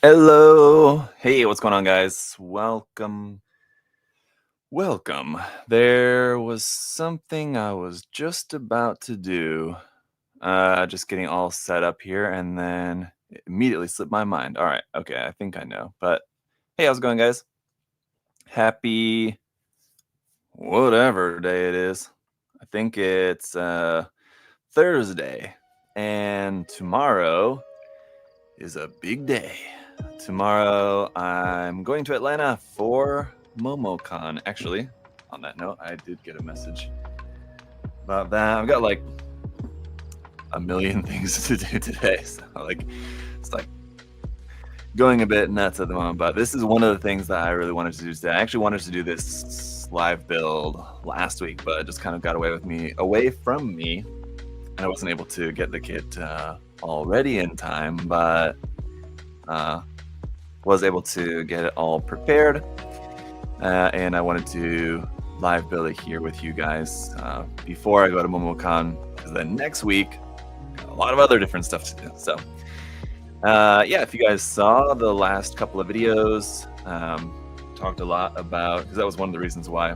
Hello. Hey, what's going on, guys? Welcome. Welcome. There was something I was just about to do. Just getting all set up here, and then it immediately slipped my mind. All right. Okay. I think I know. But hey, how's it going, guys? Happy whatever day it is. I think it's Thursday. And tomorrow is a big day. Tomorrow, I'm going to Atlanta for MomoCon. Actually, on that note, I did get a message about that. I've got like a million things to do today, so it's like going a bit nuts at the moment. But this is one of the things that I really wanted to do today. I actually wanted to do this live build last week, but it just kind of got away from me, and I wasn't able to get the kit all ready in time. But was able to get it all prepared, and I wanted to live build it here with you guys before I go to MomoCon, because then next week got a lot of other different stuff to do. So yeah, if you guys saw the last couple of videos, talked a lot about, because that was one of the reasons why I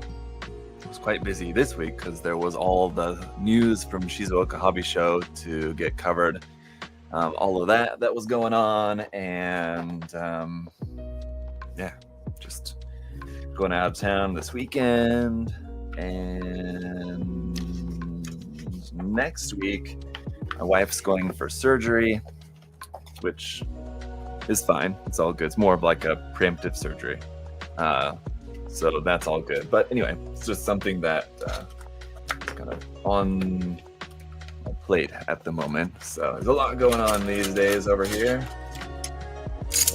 was quite busy this week, because there was all the news from Shizuoka Hobby Show to get covered. All of that was going on, and yeah, just going out of town this weekend. And next week, my wife's going for surgery, which is fine. It's all good. It's more of like a preemptive surgery, so that's all good. But anyway, it's just something that kind of on plate at the moment. So there's a lot going on these days over here,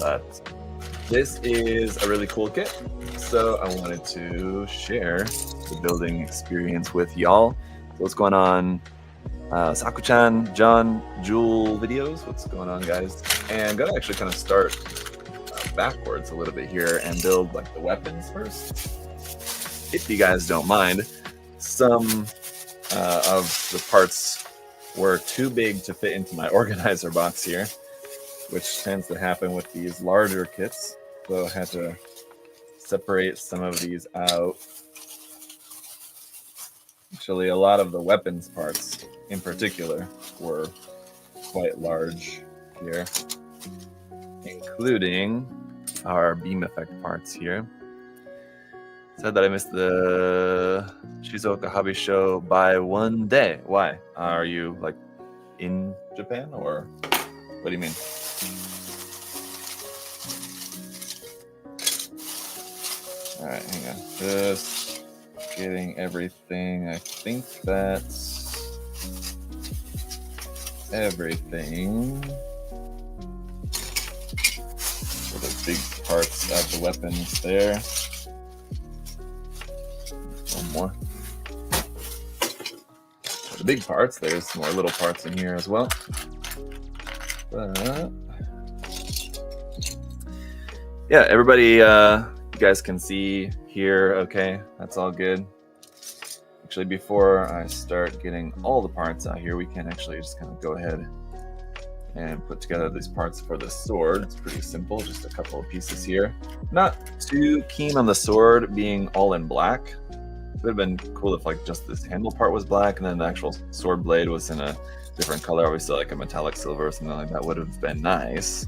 but this is a really cool kit, so I wanted to share the building experience with y'all. So what's going on, Saku-chan, John, Jewel videos? What's going on, guys? And I'm gonna actually kind of start backwards a little bit here and build like the weapons first, if you guys don't mind. Some of the parts were too big to fit into my organizer box here, which tends to happen with these larger kits. So I had to separate some of these out. Actually, a lot of the weapons parts in particular were quite large here, including our beam effect parts here. Said that I missed the Shizuoka Hobby Show by one day. Why? Are you like in Japan, or what do you mean? All right, hang on. Just getting everything. I think that's everything. So the big parts of the weapons there. One more. The big parts, there's some more little parts in here as well. But yeah, everybody, you guys can see here, okay? That's all good. Actually, before I start getting all the parts out here, we can actually just kind of go ahead and put together these parts for the sword. It's pretty simple, just a couple of pieces here. Not too keen on the sword being all in black. It would have been cool if like just this handle part was black and then the actual sword blade was in a different color, obviously like a metallic silver or something like that would have been nice.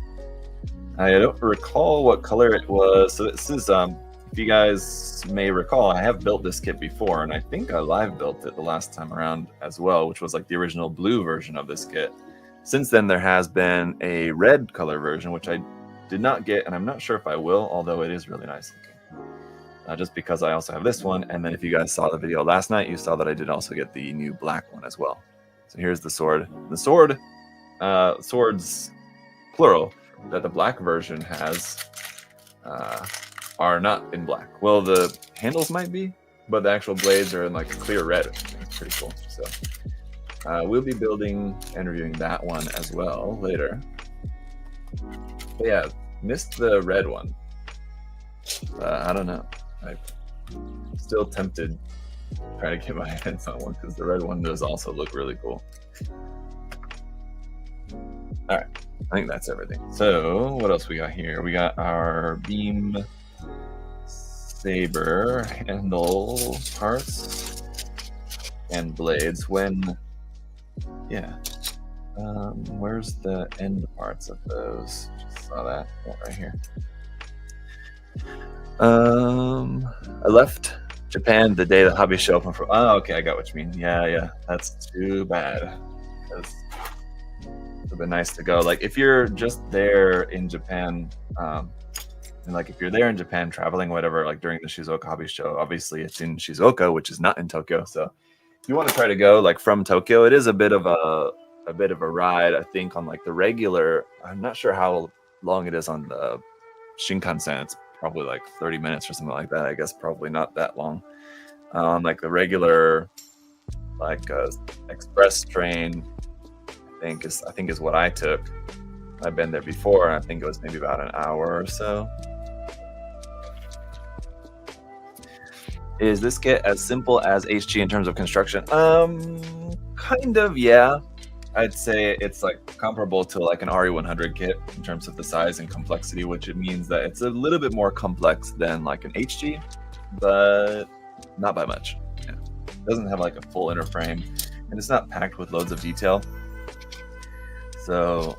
I don't recall what color it was. So this is, if you guys may recall, I have built this kit before, and I think I live built it the last time around as well, which was like the original blue version of this kit. Since then, there has been a red color version, which I did not get, and I'm not sure if I will, although it is really nice looking. Just because I also have this one, and then if you guys saw the video last night, you saw that I did also get the new black one as well. So here's the sword. The sword, swords, plural, that the black version has are not in black. Well, the handles might be, but the actual blades are in like clear red. It's pretty cool. So we'll be building and reviewing that one as well later. But yeah, missed the red one. I don't know. I'm still tempted to try to get my hands on one, because the red one does also look really cool. All right, I think that's everything. So what else we got here? We got our beam saber handle parts and blades. Where's the end parts of those? Just saw that right here. I left Japan the day the hobby show opened for. Oh, okay, I got what you mean. Yeah, that's too bad. It would have been nice to go. Like, if you're just there in Japan, and like if you're there in Japan traveling, whatever, like during the Shizuoka hobby show, obviously it's in Shizuoka, which is not in Tokyo. So if you want to try to go like from Tokyo, it is a bit of a ride, I think, on like the regular. I'm not sure how long it is on the Shinkansen. It's probably like 30 minutes or something like that. I guess probably not that long. On like the regular, like express train, I think is what I took. I've been there before, and I think it was maybe about an hour or so. Is this kit as simple as HG in terms of construction? Kind of, yeah. I'd say it's like comparable to like an RE100 kit in terms of the size and complexity, which it means that it's a little bit more complex than like an HG, but not by much. Yeah. It doesn't have like a full inner frame, and it's not packed with loads of detail. So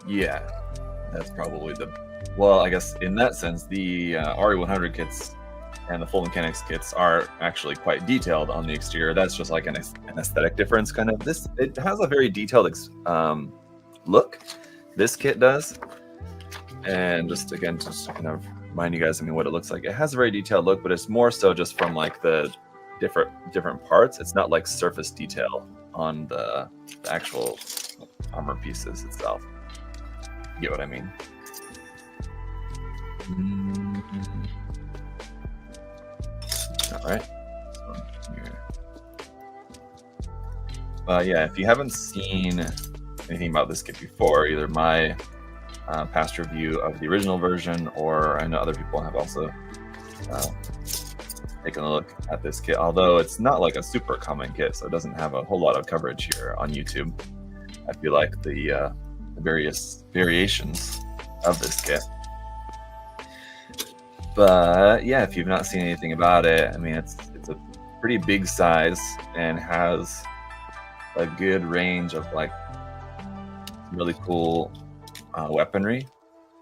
yeah, that's probably I guess in that sense, the RE100 kits and the full mechanics kits are actually quite detailed on the exterior. That's just like an aesthetic difference, kind of. It has a very detailed look. This kit does, and just to kind of remind you guys, what it looks like. It has a very detailed look, but it's more so just from like the different parts. It's not like surface detail on the actual armor pieces itself. You get what I mean? All right. Yeah, if you haven't seen anything about this kit before, either my past review of the original version, or I know other people have also taken a look at this kit, although it's not like a super common kit, so it doesn't have a whole lot of coverage here on YouTube. I feel like the various variations of this kit. But yeah, if you've not seen anything about it, it's a pretty big size and has a good range of like really cool weaponry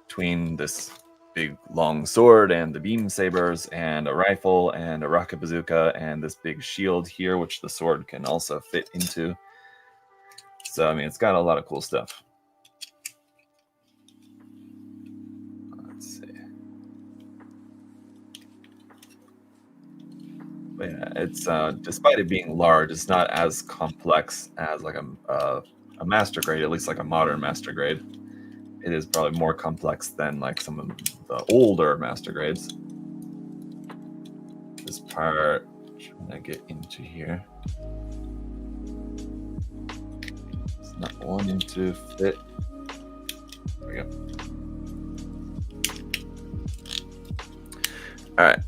between this big long sword and the beam sabers and a rifle and a rocket bazooka and this big shield here, which the sword can also fit into. So it's got a lot of cool stuff. Let's see. But yeah, it's despite it being large, it's not as complex as like a master grade, at least like a modern master grade. It is probably more complex than like some of the older master grades. This part, trying to get into here. It's not wanting to fit. There we go. All right.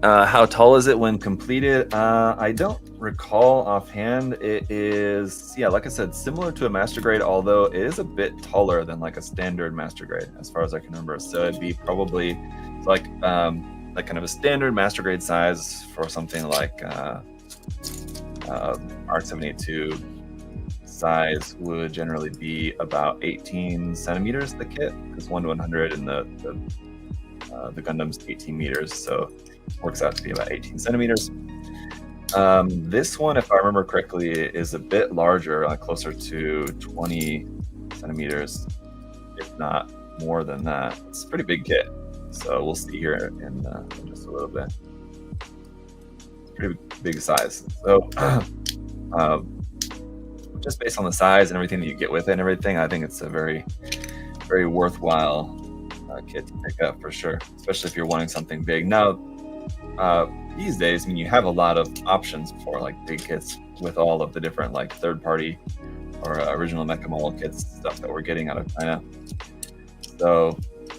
How tall is it when completed? I don't recall offhand. It is, yeah, like I said, similar to a master grade, although it is a bit taller than like a standard master grade, as far as I can remember. So it'd be probably like kind of a standard master grade size for something like R782 size would generally be about 18 centimeters, the kit, because 1/100 and the Gundam's 18 meters, so works out to be about 18 centimeters. This one, if I remember correctly, is a bit larger, closer to 20 centimeters, if not more than that. It's a pretty big kit, so we'll see here in just a little bit. It's a pretty big size. So just based on the size and everything that you get with it and everything, I think it's a very, very worthwhile kit to pick up for sure, especially if you're wanting something big. Now, these days, you have a lot of options for like big kits with all of the different like third-party or original mecha model kits stuff that we're getting out of China. So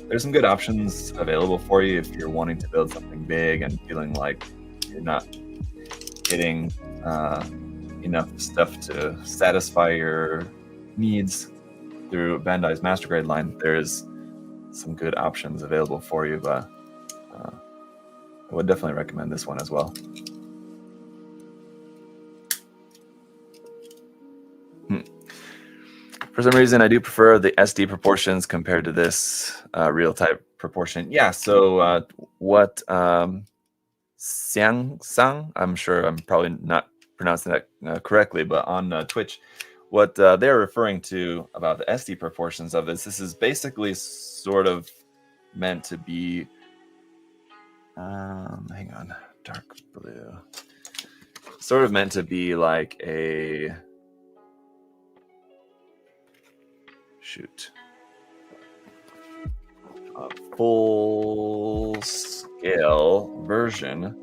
there's some good options available for you if you're wanting to build something big and feeling like you're not getting enough stuff to satisfy your needs through Bandai's Master Grade line, there's some good options available for you, but I would definitely recommend this one as well. For some reason, I do prefer the SD proportions compared to this real type proportion. Yeah, so what Sang, I'm sure I'm probably not pronouncing that correctly, but on Twitch, what they're referring to about the SD proportions of this is basically sort of meant to be, hang on, dark blue, sort of meant to be like a, a full scale version.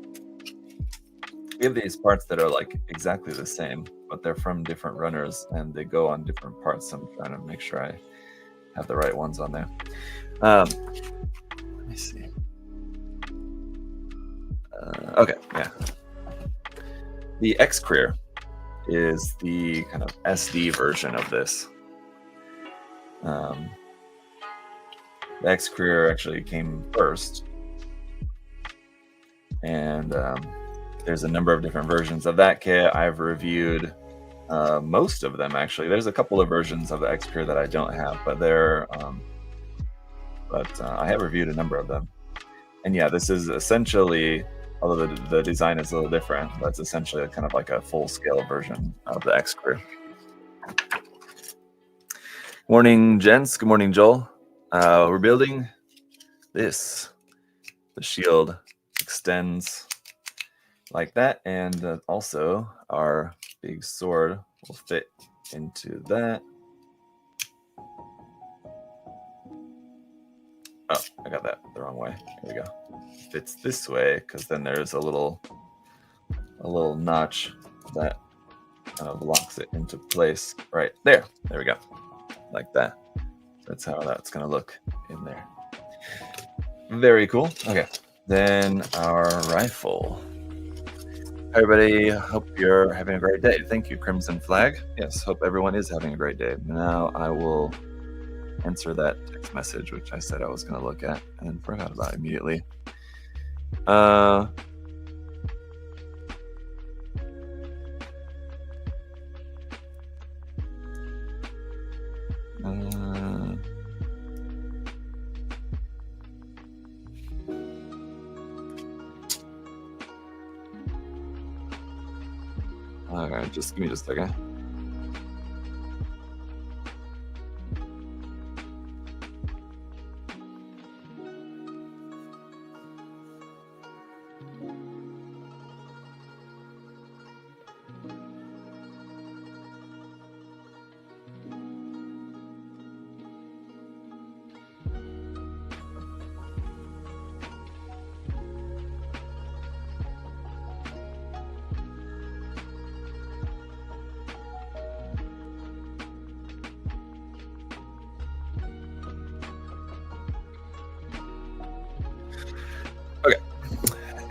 We have these parts that are like exactly the same, but they're from different runners and they go on different parts. So I'm trying to make sure I have the right ones on there. Let me see. Okay, yeah. The X Career is the kind of SD version of this. The X Career actually came first, and there's a number of different versions of that kit. I've reviewed most of them, actually. There's a couple of versions of the X Career that I don't have, but I have reviewed a number of them. And yeah, this is essentially, although the design is a little different, that's essentially kind of like a full-scale version of the X Career. Morning, gents. Good morning, Joel. We're building this. The shield extends like that, and also our big sword will fit into that. Oh, I got that the wrong way. Here we go. Fits this way because then there's a little notch that kind of locks it into place right there. There we go, like that. That's how that's gonna look in there. Very cool. Okay, then our rifle. Everybody, hope you're having a great day. Thank you, Crimson Flag. Yes, hope everyone is having a great day. Now I will answer that text message, which I said I was going to look at and then forgot about immediately. All right, just give me just a second.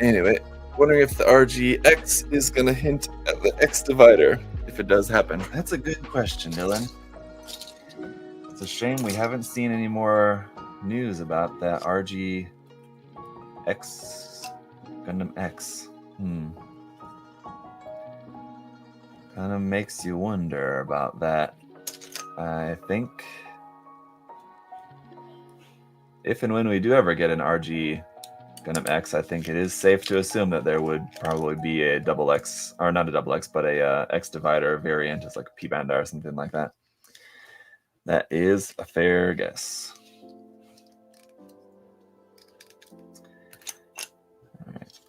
Anyway, wondering if the RGX is going to hint at the X divider, if it does happen. That's a good question, Dylan. It's a shame we haven't seen any more news about that RGX Gundam X. Kind of makes you wonder about that. I think if and when we do ever get an RG Gundam X, I think it is safe to assume that there would probably be a double X, or not a double X, but a X divider variant. It's like a P Bandai or something like that. That is a fair guess. All right.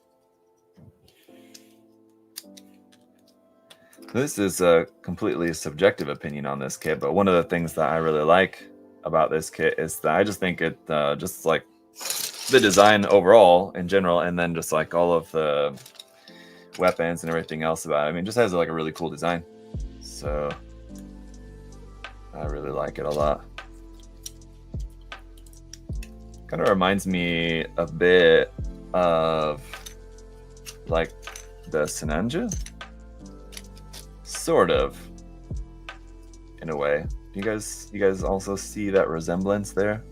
This is a completely subjective opinion on this kit, but one of the things that I really like about this kit is that I just think it just like the design overall in general, and then just like all of the weapons and everything else about it. I mean, it just has like a really cool design. So I really like it a lot. Kind of reminds me a bit of like the Sinanja, sort of, in a way. You guys also see that resemblance there?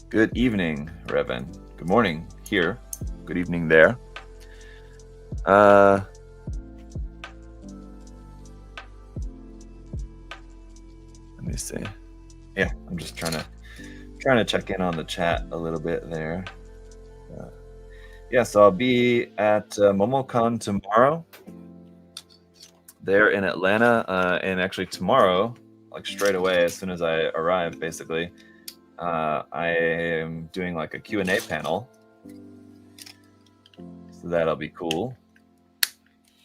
Good evening, Revan. Good morning here. Good evening there. Let me see. Yeah, I'm just trying to check in on the chat a little bit there. Yeah, so I'll be at MomoCon tomorrow. There in Atlanta, and actually tomorrow, like straight away as soon as I arrive, basically, I am doing like a Q&A panel. So that'll be cool,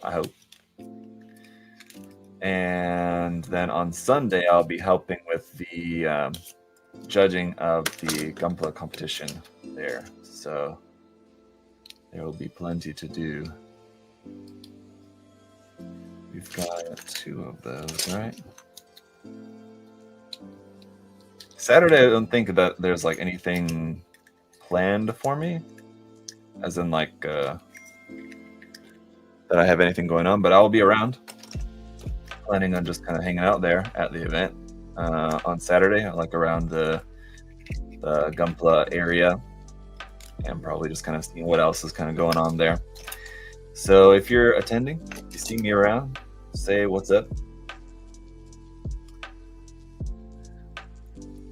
I hope. And then on Sunday, I'll be helping with the judging of the Gunpla competition there. So there will be plenty to do. We've got 2 of those, right? Saturday, I don't think that there's like anything planned for me, as in like that I have anything going on, but I'll be around, planning on just kind of hanging out there at the event on Saturday, like around the Gunpla area, and probably just kind of seeing what else is kind of going on there. So if you're attending, if you see me around, say what's up.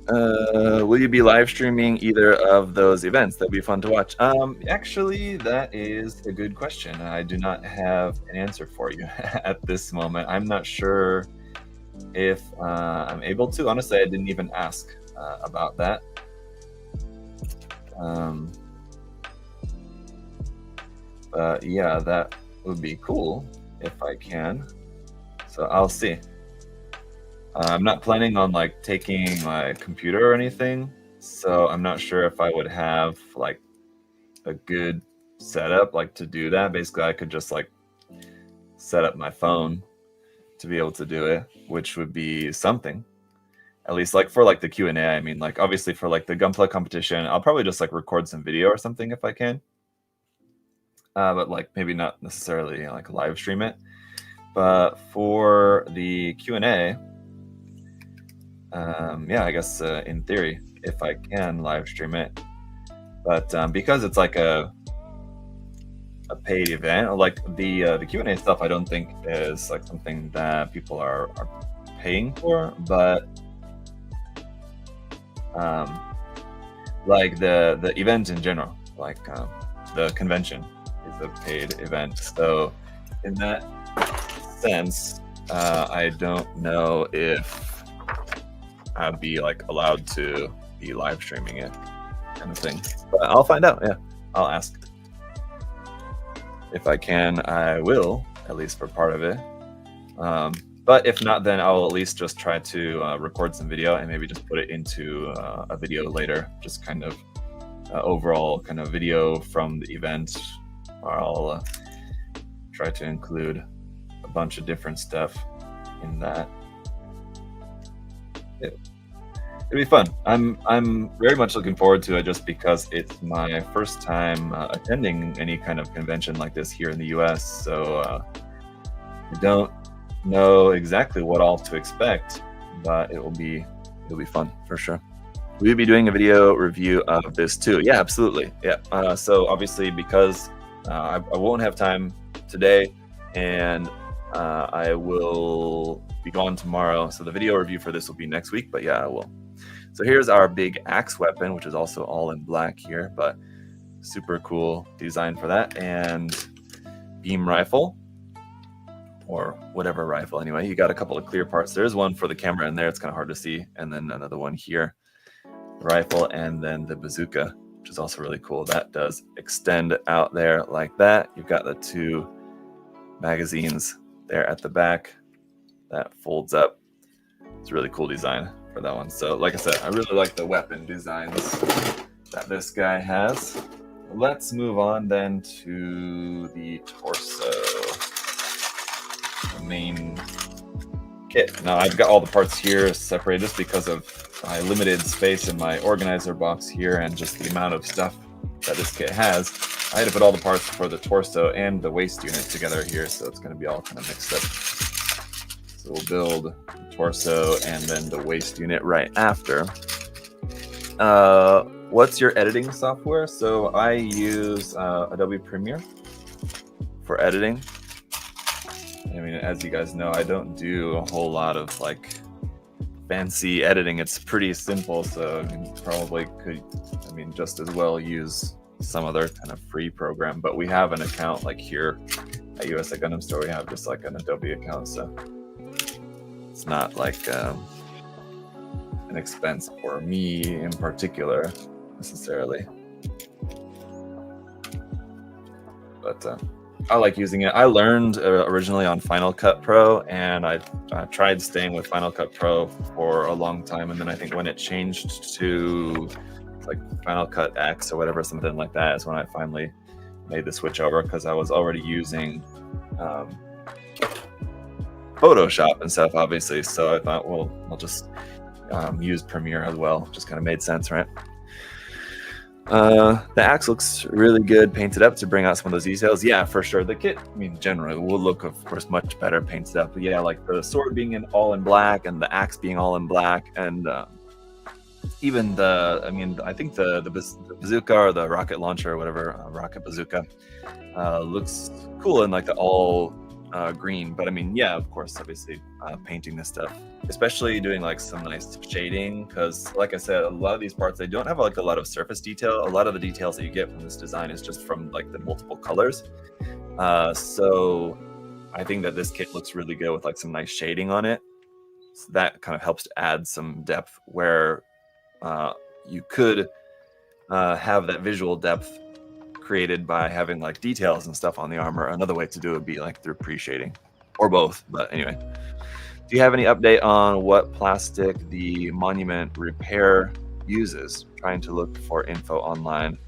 Will you be live streaming either of those events? That'd be fun to watch. Actually, that is a good question. I do not have an answer for you at this moment. I'm not sure if I'm able to. Honestly, I didn't even ask about that. But yeah, that would be cool if I can. So I'll see. I'm not planning on like taking my computer or anything, so I'm not sure if I would have like a good setup like to do that. Basically, I could just like set up my phone to be able to do it, which would be something. At least like for like the Q&A, I mean, like obviously for like the Gunpla competition, I'll probably just like record some video or something if I can. But like maybe not necessarily like live stream it. But for the Q&A, yeah, I guess in theory, if I can live stream it, but because it's like a paid event, like the Q&A stuff, I don't think is like something that people are paying for, but like the event in general, like the convention is a paid event. So in that sense, I don't know if I'd be like allowed to be live streaming it, kind of thing. But I'll find out. Yeah, I'll ask. If I can, I will, at least for part of it. But if not, then I'll at least just try to record some video and maybe just put it into a video later. Just kind of overall kind of video from the event. I'll try to include a bunch of different stuff in that. It'll be fun. I'm very much looking forward to it just because it's my first time attending any kind of convention like this here in the US. So I don't know exactly what all to expect, but it'll be fun for sure. Will you be doing a video review of this too? Yeah, absolutely. Yeah. So obviously because I won't have time today, and I will be gone tomorrow. So the video review for this will be next week, but yeah, I will. So here's our big axe weapon, which is also all in black here, but super cool design for that. And beam rifle, or whatever rifle anyway. You got a couple of clear parts. There's one for the camera in there. It's kind of hard to see. And then another one here, the rifle, and then the bazooka, which is also really cool. That does extend out there like that. You've got the 2 magazines there at the back that folds up. It's a really cool design for that one. So like I said, I really like the weapon designs that this guy has. Let's move on then to the torso, the main kit. Now I've got all the parts here separated just because of my limited space in my organizer box here and just the amount of stuff that this kit has, I had to put all the parts for the torso and the waist unit together here, so it's going to be all kind of mixed up. So we'll build the torso and then the waist unit right after. What's your editing software? So I use Adobe Premiere for editing. I mean, as you guys know, I don't do a whole lot of like fancy editing. It's pretty simple, so I mean, probably could, I mean, just as well use some other kind of free program. But we have an account like here at USA Gundam Store. We have just like an Adobe account, so it's not like an expense for me in particular necessarily. But I like using it. I learned originally on Final Cut Pro, and I tried staying with Final Cut Pro for a long time. And then I think when it changed to like Final Cut X or whatever, something like that, is when I finally made the switch over, because I was already using Photoshop and stuff, obviously. So I thought, well, I'll just use Premiere as well. Just kind of made sense, right? The axe looks really good painted up to bring out some of those details. Yeah, for sure. The kit, I mean, generally will look, of course, much better painted up. But yeah, like the sword being all in black and the axe being all in black, and even the, I mean, I think the bazooka or the rocket launcher or whatever, rocket bazooka, looks cool in like the all green. But I mean, yeah, of course, obviously painting this stuff, especially doing like some nice shading, because like I said, a lot of these parts, they don't have like a lot of surface detail. A lot of the details that you get from this design is just from like the multiple colors. So I think that this kit looks really good with like some nice shading on it. So that kind of helps to add some depth where you could have that visual depth created by having like details and stuff on the armor. Another way to do it would be like through pre-shading, or both. But anyway, do you have any update on what plastic the Monument repair uses? Trying to look for info online.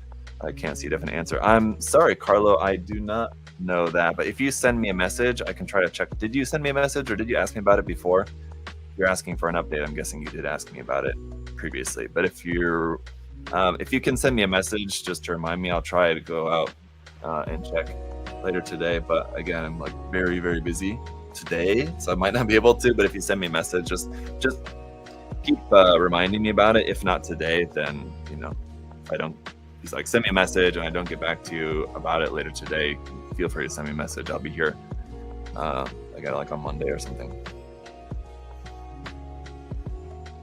I can't see a definite answer. I'm sorry, Carlo, I do not know that. But if you send me a message, I can try to check. Did you send me a message, or did you ask me about it before? If you're asking for an update, I'm guessing you did ask me about it previously. But if you're if you can send me a message just to remind me, I'll try to go out and check later today. But again, I'm like very, very busy today, so I might not be able to. But if you send me a message, just keep reminding me about it. If not today, then, you know, if I don't, just like send me a message and I don't get back to you about it later today, feel free to send me a message. I'll be here. I got it like on Monday or something.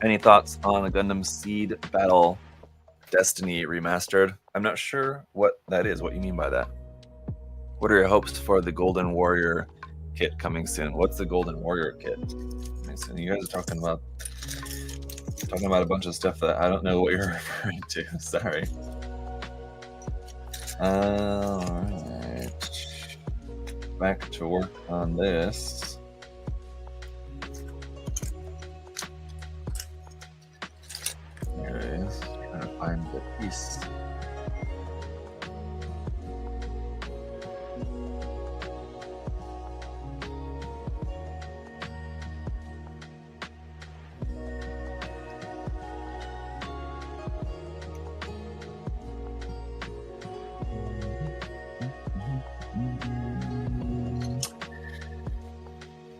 Any thoughts on the Gundam Seed Battle Destiny Remastered? I'm not sure what that is, what you mean by that. What are your hopes for the Golden Warrior kit coming soon? What's the Golden Warrior kit? So you guys are talking about a bunch of stuff that I don't know what you're referring to. Sorry. Alright. Back to work on this. There it is. Trying to find the piece.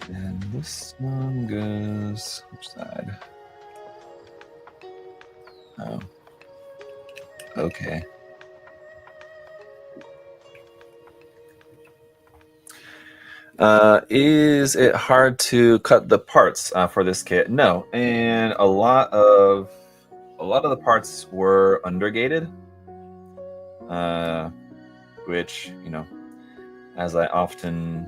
And this one goes which side? Oh. Okay. Is it hard to cut the parts for this kit? No, and a lot of the parts were undergated, which, you know, as I often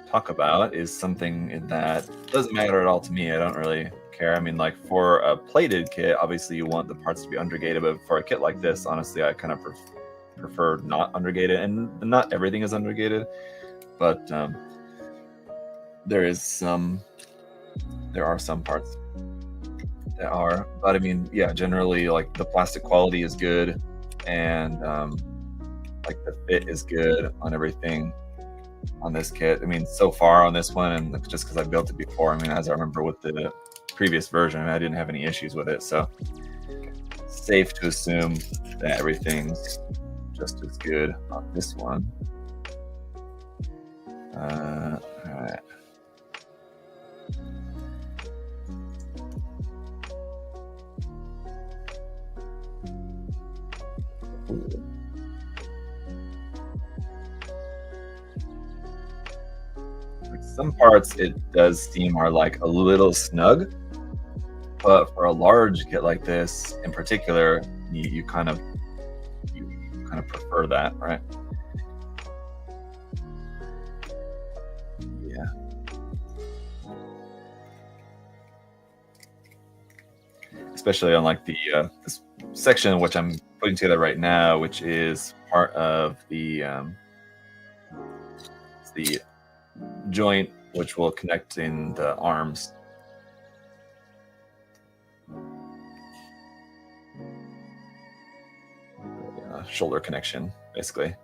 talk about, is something that doesn't matter at all to me. I don't really care. I mean, like for a plated kit, obviously you want the parts to be undergated, but for a kit like this, honestly, I kind of prefer not undergated, and not everything is undergated, but there are some parts that are. But I mean, yeah, generally like the plastic quality is good, and like the fit is good on everything on this kit. I mean, so far on this one, and just because I built it before, I mean, as I remember with the previous version, I didn't have any issues with it, so safe to assume that everything's just as good on this one. All right. Like some parts it does seem are like a little snug, but for a large kit like this in particular, you kind of prefer that, right? Yeah. Especially on like the this section which I'm putting together right now, which is part of the joint which will connect in the arms. Shoulder connection, basically.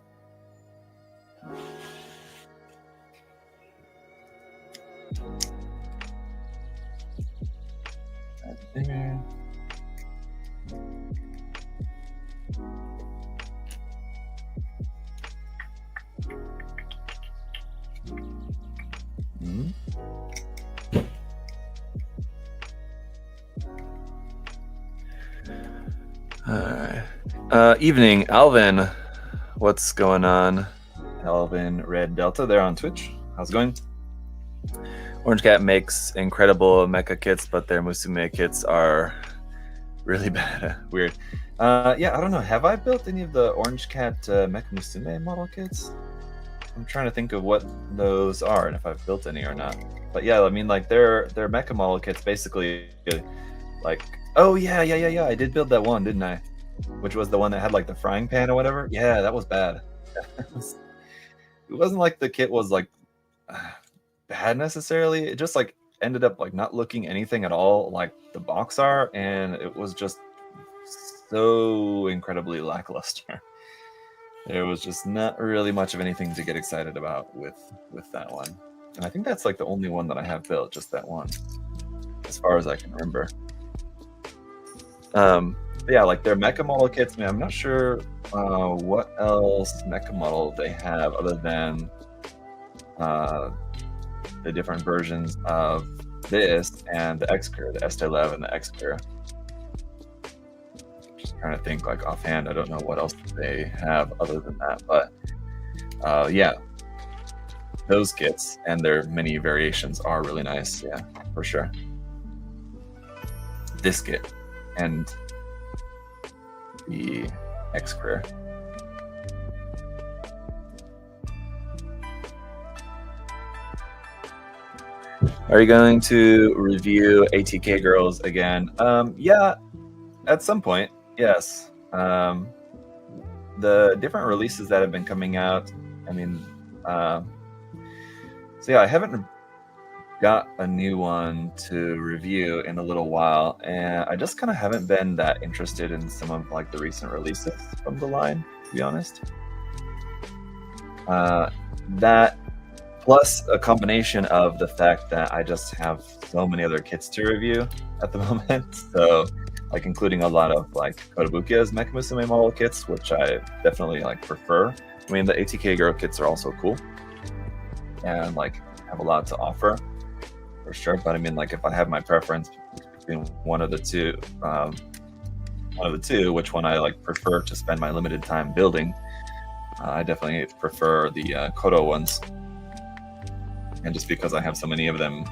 There. All right. Evening, Alvin. What's going on? Alvin Red Delta there on Twitch. How's it going? Orange Cat makes incredible mecha kits, but their Musume kits are really bad. Weird. Yeah, I don't know. Have I built any of the Orange Cat Mecha Musume model kits? I'm trying to think of what those are and if I've built any or not. But yeah, I mean, like their mecha model kits basically like, oh yeah, I did build that one, didn't I? Which was the one that had like the frying pan or whatever. Yeah, that was bad. It wasn't like the kit was like bad necessarily. It just like ended up like not looking anything at all like the box art, and it was just so incredibly lackluster. There was just not really much of anything to get excited about with that one. And I think that's like the only one that I have built, just that one, as far as I can remember. Yeah, like their mecha model kits, man, I'm not sure what else mecha model they have other than the different versions of this and the X-Cur, the ESTAILEV and the X-Cur. Just trying to think like offhand, I don't know what else they have other than that, but yeah, those kits and their many variations are really nice, yeah, for sure. This kit and the X-Cur. Are you going to review ATK Girls again? Yeah, at some point, yes. The different releases that have been coming out, I mean, so yeah, I haven't got a new one to review in a little while, and I just kind of haven't been that interested in some of like the recent releases from the line, to be honest. That plus a combination of the fact that I just have so many other kits to review at the moment, so like including a lot of like Kotobukiya's Mecha Musume model kits, which I definitely like prefer. I mean, the ATK Girl kits are also cool and like have a lot to offer for sure, but I mean, like if I have my preference between one of the two, which one I like prefer to spend my limited time building, I definitely prefer the Koto ones. And just because I have so many of them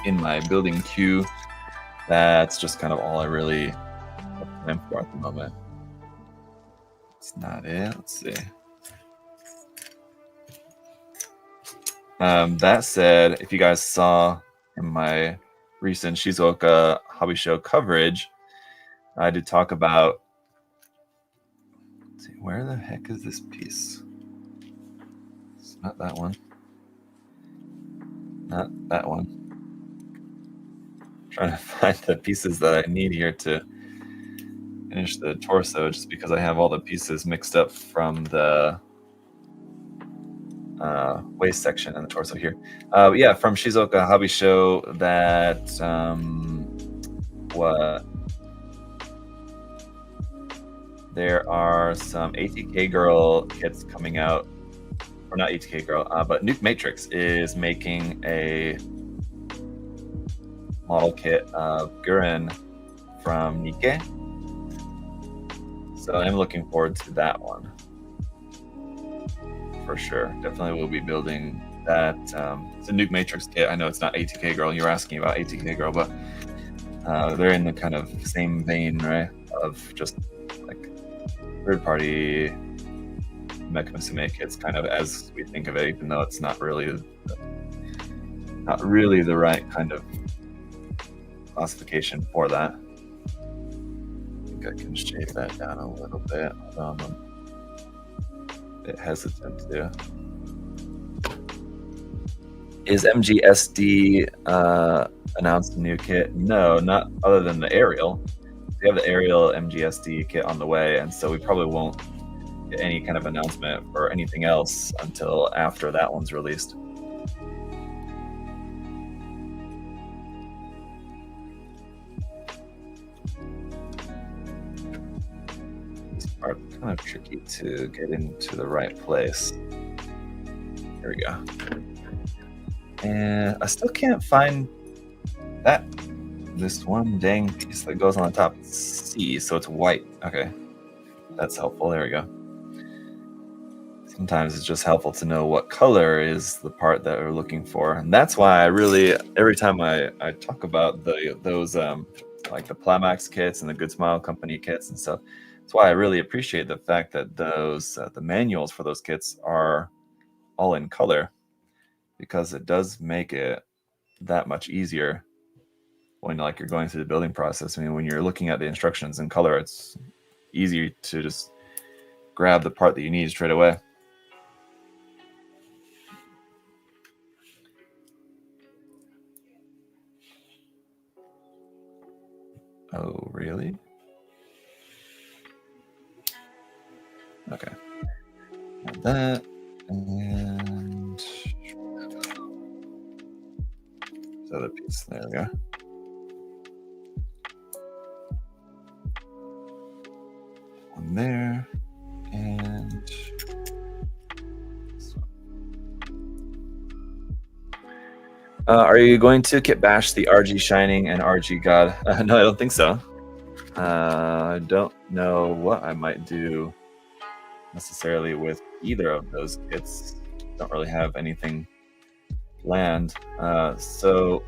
in my building queue, that's just kind of all I really have time for at the moment. It's not it. Let's see. That said, if you guys saw in my recent Shizuoka Hobby Show coverage, I did talk about. Let's see, where the heck is this piece? It's not that one. Not that one. I'm trying to find the pieces that I need here to finish the torso, just because I have all the pieces mixed up from the waist section and the torso here. Yeah, from Shizuoka Hobby Show, that what there are some ATK Girl kits coming out, or not ATK Girl, but Nuke Matrix is making a model kit of Gurren from Nikke. So I'm looking forward to that one for sure. Definitely will be building that. It's a Nuke Matrix kit. I know it's not ATK Girl. You were asking about ATK Girl, but they're in the kind of same vein, right? Of just like third-party Mecha Musume kits, kind of as we think of it, even though it's not really the right kind of classification for that. I think I can shave that down a little bit. I'm a bit hesitant to. Is MGSD announced a new kit? No, not other than the aerial. We have the aerial MGSD kit on the way, and so we probably won't get any kind of announcement or anything else until after that one's released. This part's kind of tricky to get into the right place. Here we go. And I still can't find this one dang piece that goes on the top. C, so it's white. Okay, that's helpful. There we go. Sometimes it's just helpful to know what color is the part that we're looking for, and that's why I really, every time I talk about those like the Plamax kits and the Good Smile Company kits and stuff, that's why I really appreciate the fact that those the manuals for those kits are all in color, because it does make it that much easier when like you're going through the building process. I mean, when you're looking at the instructions in color, it's easy to just grab the part that you need straight away. Oh, really? Okay. Add that, and this other piece. There we go. One there, and this one. Are you going to kit bash the RG Shining and RG God? No, I don't think so. I don't know what I might do necessarily with either of those kits. Don't really have anything planned. So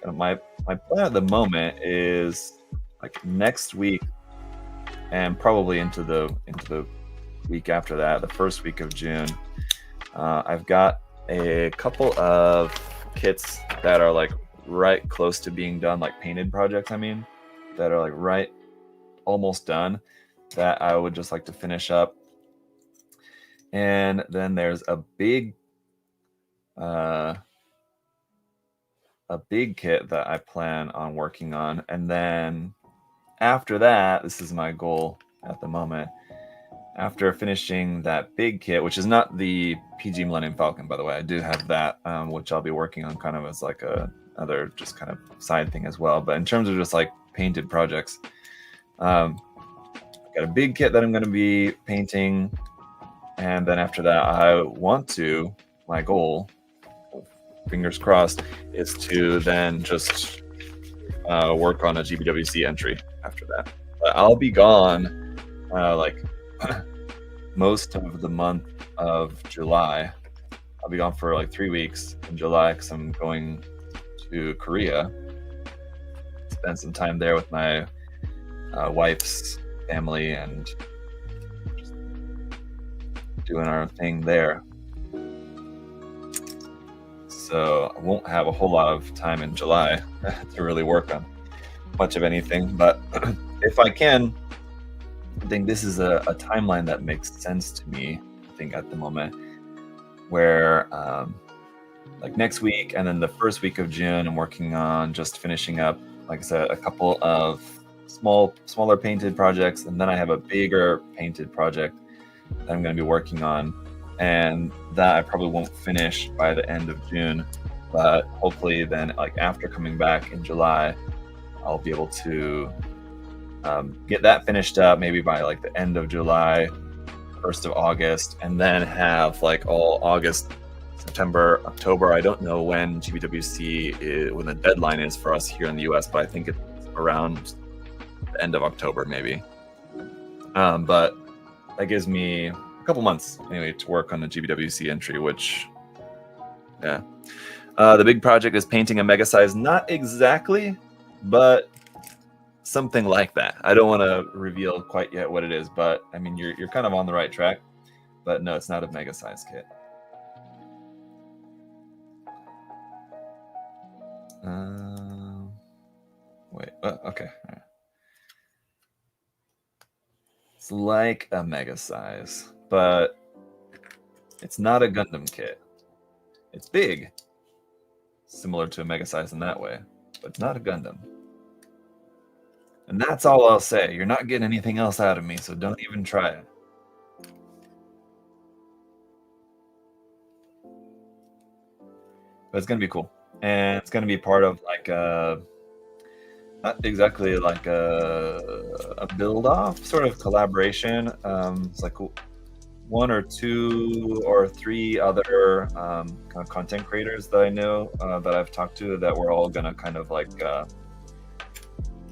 my plan at the moment is like next week, and probably into the week after that, the first week of June. I've got a couple of kits that are like right close to being done, like painted projects. I mean, that are like right almost done, that I would just like to finish up. And then there's a big kit that I plan on working on, and then after that, this is my goal at the moment. After finishing that big kit, which is not the PG Millennium Falcon, by the way, I do have that, which I'll be working on kind of as like another just kind of side thing as well. But in terms of just like painted projects, I've got a big kit that I'm going to be painting, and then after that, my goal, fingers crossed, is to then just work on a GBWC entry after that. But I'll be gone like most of the month of July. I'll be gone for like 3 weeks in July because I'm going to Korea, spend some time there with my wife's family and just doing our thing there. So I won't have a whole lot of time in July to really work on much of anything. But if I can, I think this is a timeline that makes sense to me, I think, at the moment, where like next week and then the first week of June, I'm working on just finishing up, like I said, a couple of smaller painted projects, and then I have a bigger painted project that I'm going to be working on, and that I probably won't finish by the end of June, but hopefully then, like after coming back in July, I'll be able to Get that finished up maybe by like the end of July, 1st of August, and then have like all August, September, October. I don't know when GBWC when the deadline is for us here in the US, but I think it's around the end of October maybe. But that gives me a couple months anyway to work on the GBWC entry, which, yeah. The big project is painting a mega size. Not exactly, but something like that. I don't want to reveal quite yet what it is, but I mean, you're kind of on the right track. But no, it's not a mega size kit. Wait. Okay. All right. It's like a mega size, but it's not a Gundam kit. It's big, similar to a mega size in that way, but it's not a Gundam. And that's all I'll say. You're not getting anything else out of me, so don't even try it. But it's going to be cool. And it's going to be part of like not exactly like a build-off, sort of collaboration. It's like 1 or 2 or 3 other kind of content creators that I know that I've talked to, that we're all going to kind of like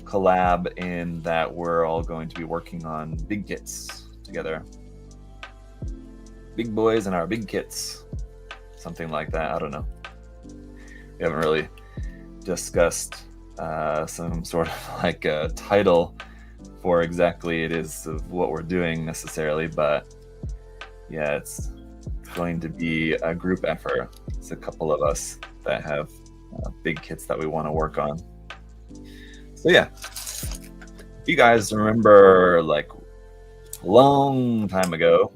collab in that we're all going to be working on big kits together. Big boys and our big kits. Something like that. I don't know. We haven't really discussed some sort of like a title for exactly it is of what we're doing necessarily, but yeah, it's going to be a group effort. It's a couple of us that have big kits that we want to work on. So yeah, if you guys remember, like a long time ago,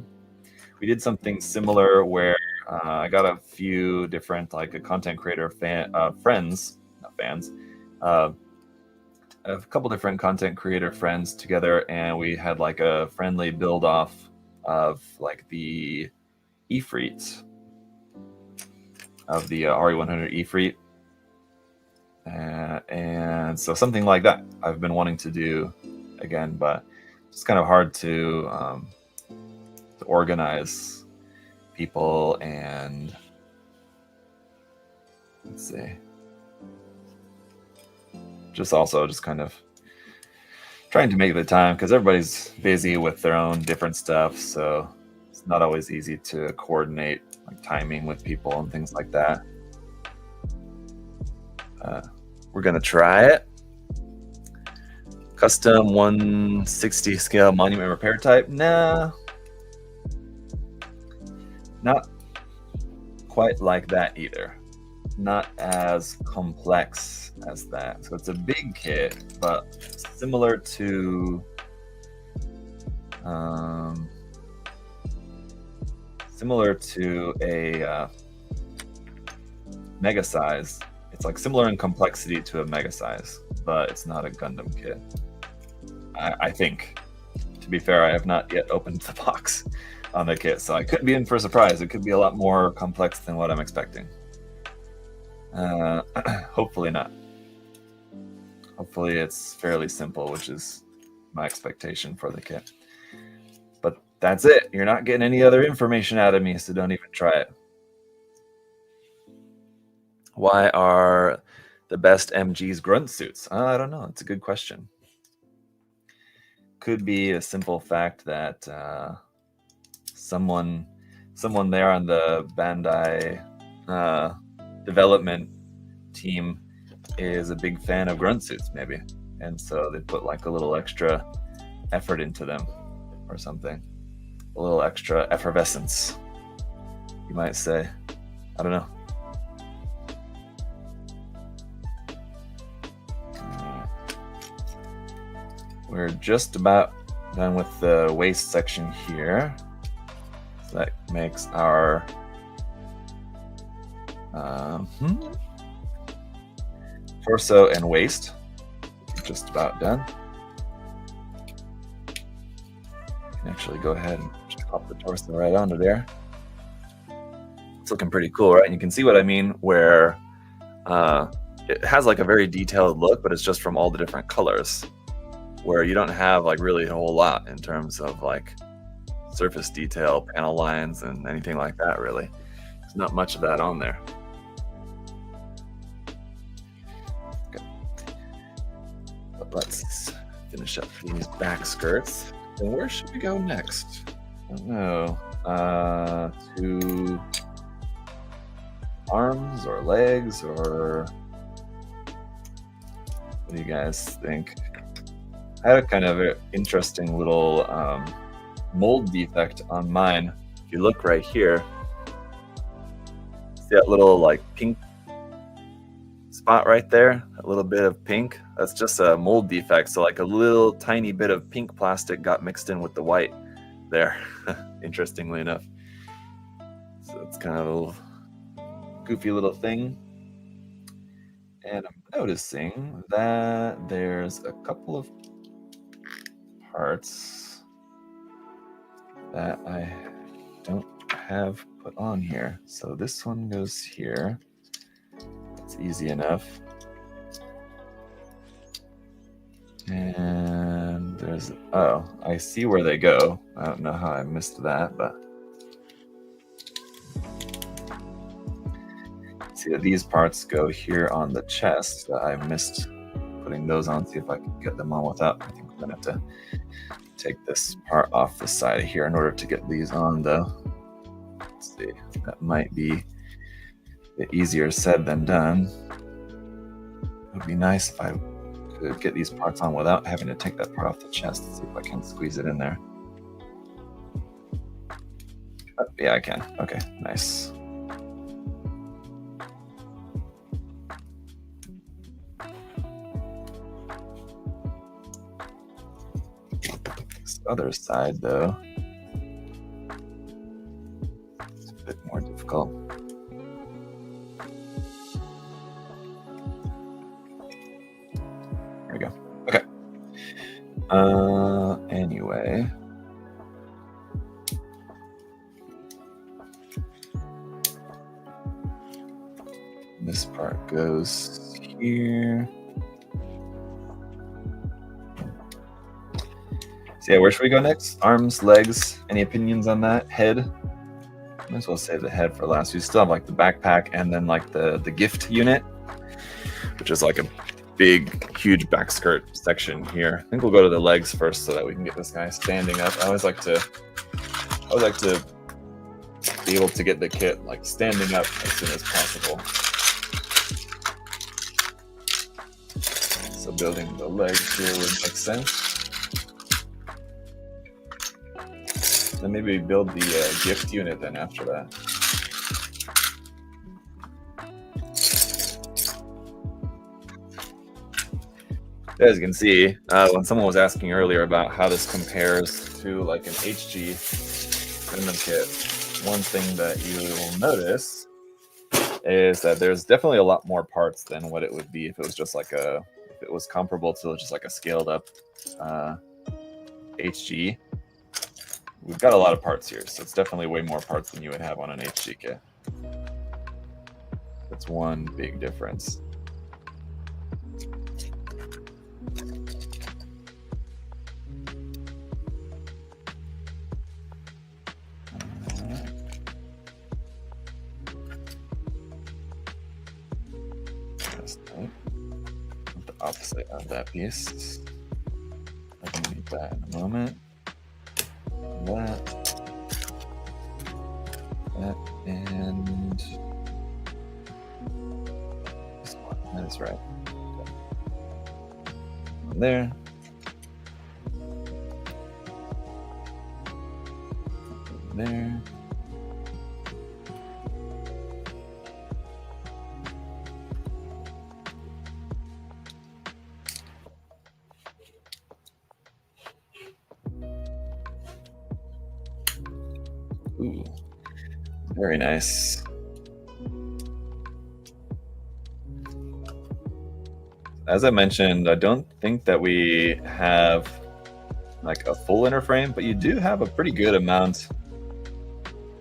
we did something similar where I got a few different like a content creator friends, not fans, a couple different content creator friends together, and we had like a friendly build off of like the Efreet, of the RE100 Efreet. And so something like that I've been wanting to do again, but it's kind of hard to organize people and let's see, just kind of trying to make the time, because everybody's busy with their own different stuff, so it's not always easy to coordinate like timing with people and things like that. We're gonna try it. Custom 160 scale monument repair type. Nah, not quite like that either. Not as complex as that. So it's a big kit, but similar to a mega size. It's like similar in complexity to a mega size, but it's not a Gundam kit. I think. To be fair, I have not yet opened the box on the kit, so I could be in for a surprise. It could be a lot more complex than what I'm expecting. Hopefully not. Hopefully it's fairly simple, which is my expectation for the kit. But that's it. You're not getting any other information out of me, so don't even try it. Why are the best MGs grunt suits? I don't know. It's a good question. Could be a simple fact that someone there on the Bandai development team is a big fan of grunt suits, maybe, and so they put like a little extra effort into them or something, a little extra effervescence, you might say. I don't know. We're just about done with the waist section here. So that makes our torso and waist just about done. You can actually go ahead and just pop the torso right onto there. It's looking pretty cool, right? And you can see what I mean, where it has like a very detailed look, but it's just from all the different colors. where you don't have like really a whole lot in terms of like surface detail, panel lines, and anything like that. Really, there's not much of that on there. Okay. But let's finish up these back skirts. And where should we go next? I don't know. To arms or legs, or what do you guys think? I had a kind of an interesting little mold defect on mine. If you look right here, see that little like pink spot right there? A little bit of pink. That's just a mold defect. So like a little tiny bit of pink plastic got mixed in with the white there, interestingly enough. So it's kind of a little goofy little thing. And I'm noticing that there's a couple of parts that I don't have put on here. So this one goes here. It's easy enough. And there's, oh, I see where they go. I don't know how I missed that, but see that these parts go here on the chest. I missed putting those on. See if I can get them on without. I think I'm gonna have to take this part off the side here in order to get these on, though. Let's see, that might be a bit easier said than done. It would be nice if I could get these parts on without having to take that part off the chest. See if I can squeeze it in there. Oh, yeah, I can. Okay, nice. This other side, though, it's a bit more difficult. There we go. Okay. Anyway. This part goes here. So yeah, where should we go next? Arms, legs, any opinions on that? Head? Might as well save the head for last. We still have like the backpack and then like the gift unit, which is like a big, huge back skirt section here. I think we'll go to the legs first so that we can get this guy standing up. I always like to be able to get the kit like standing up as soon as possible. So building the legs here would make sense. Then maybe build the gift unit then after that. As you can see, when someone was asking earlier about how this compares to like an HG Gundam kit, one thing that you will notice is that there's definitely a lot more parts than what it would be if it was just like if it was comparable to just like a scaled up HG. We've got a lot of parts here, so it's definitely way more parts than you would have on an HG kit. That's one big difference. The opposite of that piece. I can need that in a moment. That, and this one. That is right. Okay. There. There. Ooh, very nice. As I mentioned, I don't think that we have like a full inner frame, but you do have a pretty good amount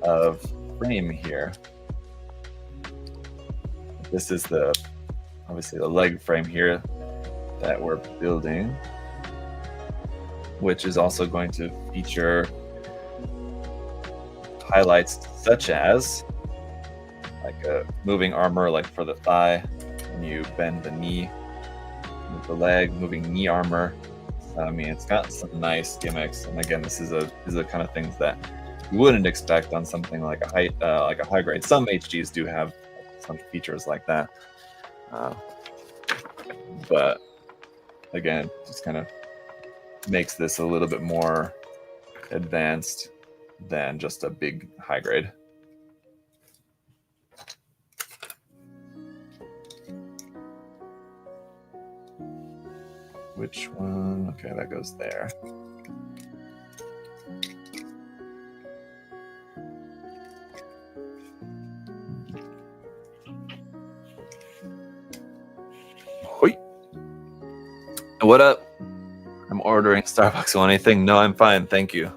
of frame here. This is obviously the leg frame here that we're building. which is also going to feature highlights such as like a moving armor, like for the thigh, when you bend the knee, move the leg, moving knee armor. I mean, it's got some nice gimmicks, and again, this is the kind of things that you wouldn't expect on something like a high grade. Some HGs do have some features like that, but again, just kind of makes this a little bit more advanced than just a big high grade. Which one? Okay, that goes there. Hoi. What up? I'm ordering Starbucks. Want anything? No, I'm fine. Thank you.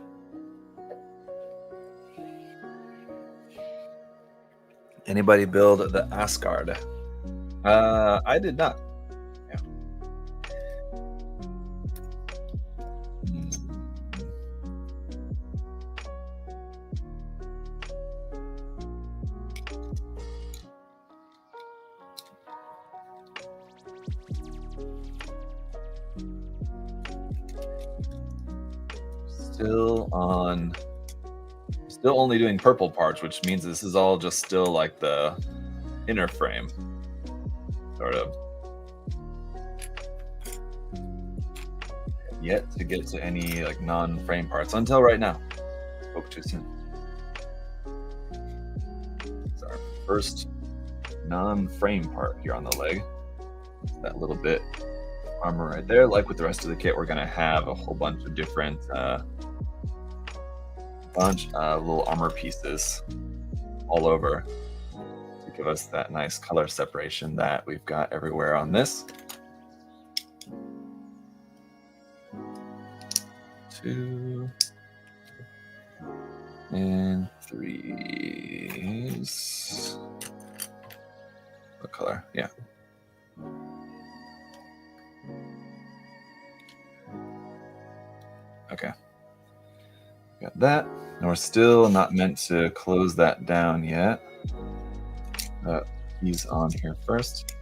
Anybody build the Asgard? I did not. Yeah. Still only doing purple parts, which means this is all just still like the inner frame, sort of. Yet to get to any like non-frame parts until right now. Spoke too soon. It's our first non-frame part here on the leg. That little bit of armor right there. Like with the rest of the kit, we're gonna have a whole bunch of different little armor pieces all over to give us that nice color separation that we've got everywhere on this. 2 and 3. What color? Yeah. Okay. Got that. And we're still not meant to close that down yet. He's on here first.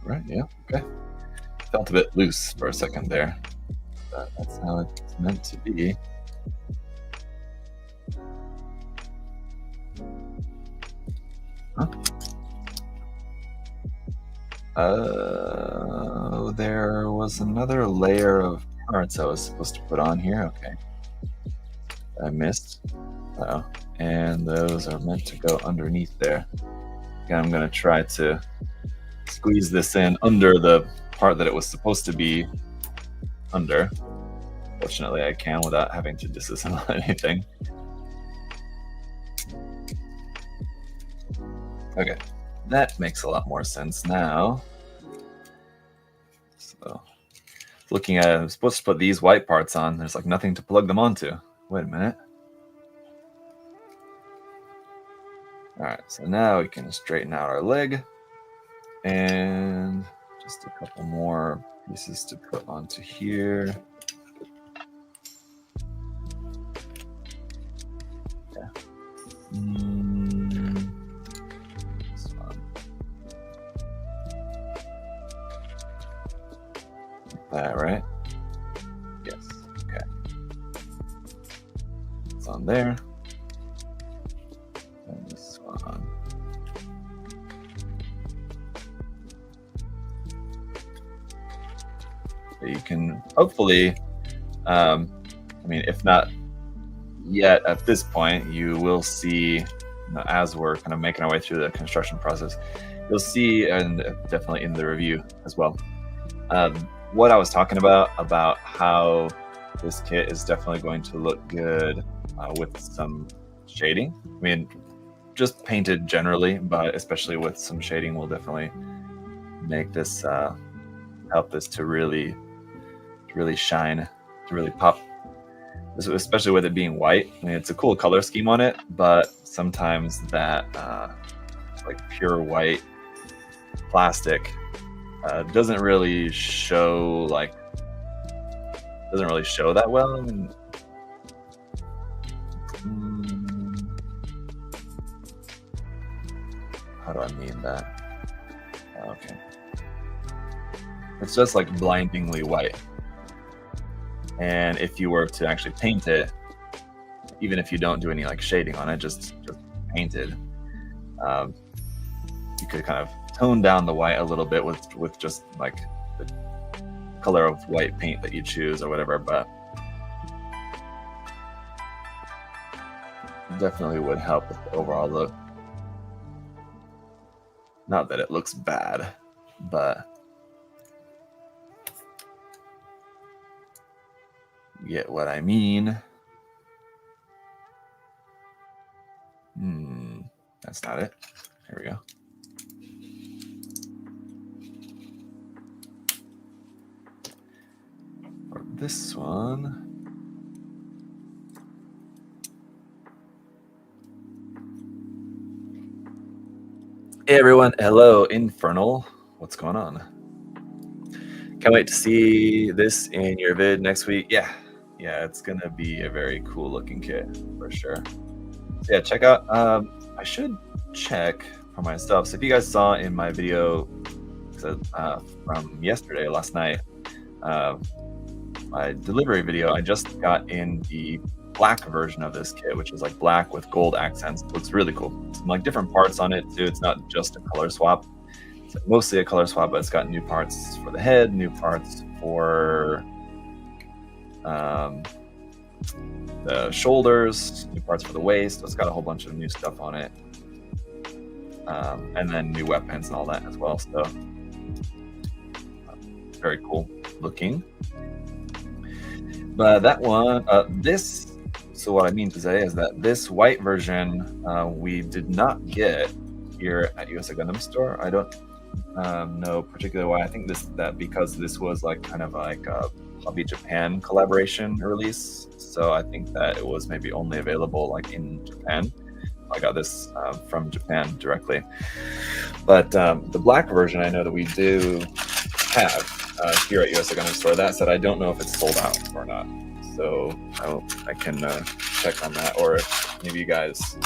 Right, yeah, okay. Felt a bit loose for a second there. But that's how it's meant to be. Huh? There was another layer of parts I was supposed to put on here. Okay. I missed. Oh, and those are meant to go underneath there. Again, I'm going to try to squeeze this in under the part that it was supposed to be under. Fortunately, I can without having to disassemble anything. Okay, that makes a lot more sense now. So, looking at it, I'm supposed to put these white parts on. There's like nothing to plug them onto. Wait a minute. All right, so now we can straighten out our leg. And just a couple more pieces to put onto here. Yeah. This one. Like that, right? Yes. Okay. It's on there. And this one. You can hopefully, I mean, if not yet at this point, you will see, you know, as we're kind of making our way through the construction process, you'll see, and definitely in the review as well, what I was talking about how this kit is definitely going to look good with some shading. I mean, just painted generally, but especially with some shading will definitely make this, help this to really shine, to really pop, especially with it being white. I mean, it's a cool color scheme on it, but sometimes that like pure white plastic. Doesn't really show that well. I mean, how do I mean that? Okay. It's just like blindingly white. And if you were to actually paint it, even if you don't do any like shading on it, just painted, you could kind of tone down the white a little bit with just like the color of white paint that you choose or whatever, but definitely would help with the overall look. Not that it looks bad, but you get what I mean. That's not it. Here we go. For this one, hey everyone, hello Infernal, what's going on? Can't wait to see this in your vid next week. Yeah, it's gonna be a very cool looking kit for sure. So yeah, check out, I should check for myself. So if you guys saw in my video from yesterday, last night, my delivery video, I just got in the black version of this kit, which is like black with gold accents. It looks really cool. Some like different parts on it too. It's not just a color swap. It's mostly a color swap, but it's got new parts for the head, new parts for the shoulders, new parts for the waist. So it's got a whole bunch of new stuff on it, and then new weapons and all that as well. So very cool looking. But that one, so what I mean to say is that this white version we did not get here at USA Gundam Store. I don't know particularly why. I think because this was like kind of like a Hobby Japan collaboration release. So I think that it was maybe only available like in Japan. I got this from Japan directly. But the black version I know that we do have here at USA Gundam Store. That said, I don't know if it's sold out or not. So I can check on that, or if maybe you guys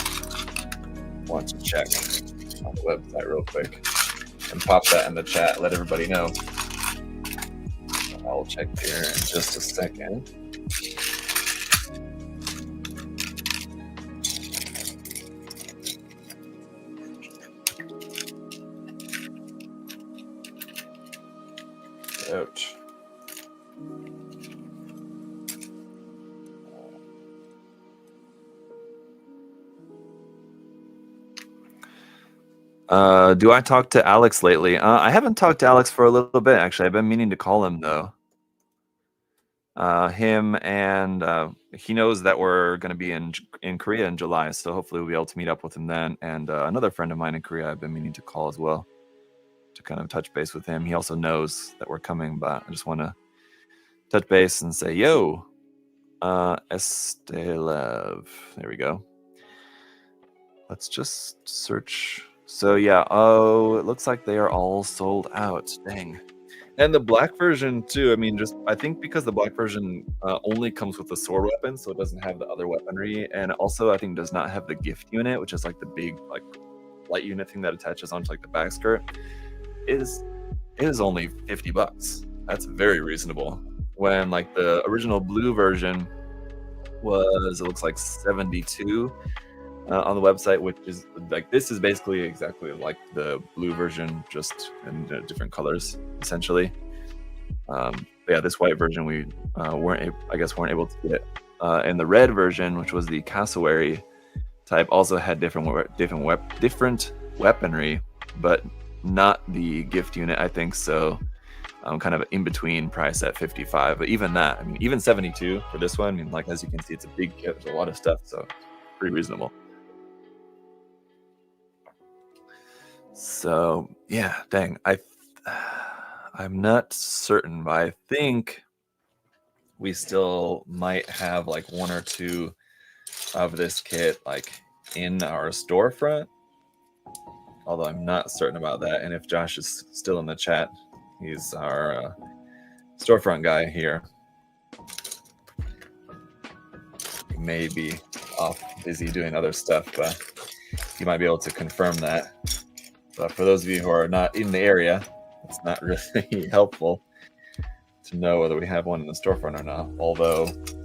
want to check on the website real quick and pop that in the chat, let everybody know. I'll check here in just a second. Ouch. Do I talk to Alex lately? I haven't talked to Alex for a little bit, actually. I've been meaning to call him, though. Him and he knows that we're going to be in Korea in July, so hopefully we'll be able to meet up with him then. And another friend of mine in Korea I've been meaning to call as well to kind of touch base with him. He also knows that we're coming, but I just want to touch base and say, yo, ESTAILEV. There we go. Let's just search. So yeah, it looks like they are all sold out. Dang. And the black version too, I mean, I think because the black version only comes with the sword weapon, so it doesn't have the other weaponry, and also I think does not have the gift unit, which is like the big like light unit thing that attaches onto like the back skirt. It is only $50. That's very reasonable. When like the original blue version was, it looks like 72 on the website, which is like, this is basically exactly like the blue version, just in different colors essentially. But yeah, this white version we weren't able to get. And the red version, which was the cassowary type, also had different weaponry, but not the gift unit, I think. So kind of in between price at 55, but even that, I mean, even 72 for this one, I mean, like as you can see, it's a big kit, there's a lot of stuff, so pretty reasonable. So yeah, dang, I'm not certain, but I think we still might have like one or two of this kit like in our storefront. although I'm not certain about that. And if Josh is still in the chat, he's our storefront guy here. He may be off busy doing other stuff, but he might be able to confirm that. But for those of you who are not in the area, it's not really helpful to know whether we have one in the storefront or not, although it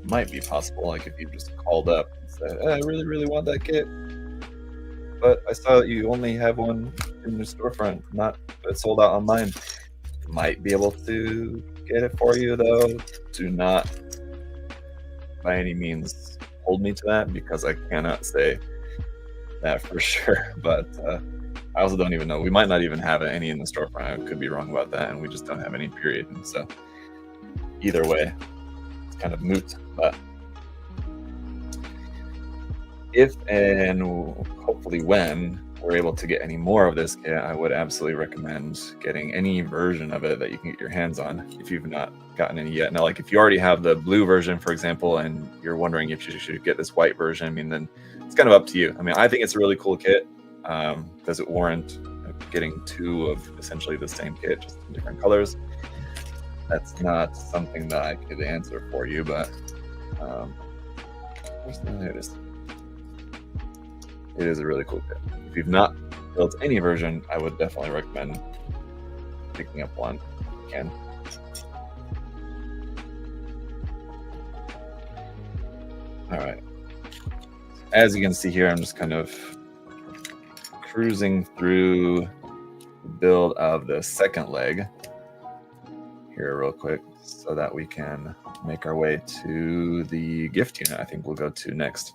might be possible, like if you just called up and said, I really, really want that kit, but I saw that you only have one in the storefront, not it's sold out online. Might be able to get it for you, though. Do not by any means hold me to that, because I cannot say that for sure. But I also don't even know. We might not even have any in the storefront. I could be wrong about that, and we just don't have any, period. And so either way, it's kind of moot. But if and hopefully when we're able to get any more of this kit, I would absolutely recommend getting any version of it that you can get your hands on if you've not gotten any yet. Now, like if you already have the blue version, for example, and you're wondering if you should get this white version, I mean, then it's kind of up to you. I mean, I think it's a really cool kit. Does it warrant getting two of essentially the same kit, just in different colors? That's not something that I could answer for you, but there it is. It is a really cool kit. If you've not built any version, I would definitely recommend picking up one if you can. All right. As you can see here, I'm just kind of cruising through the build of the second leg here real quick so that we can make our way to the gift unit I think we'll go to next.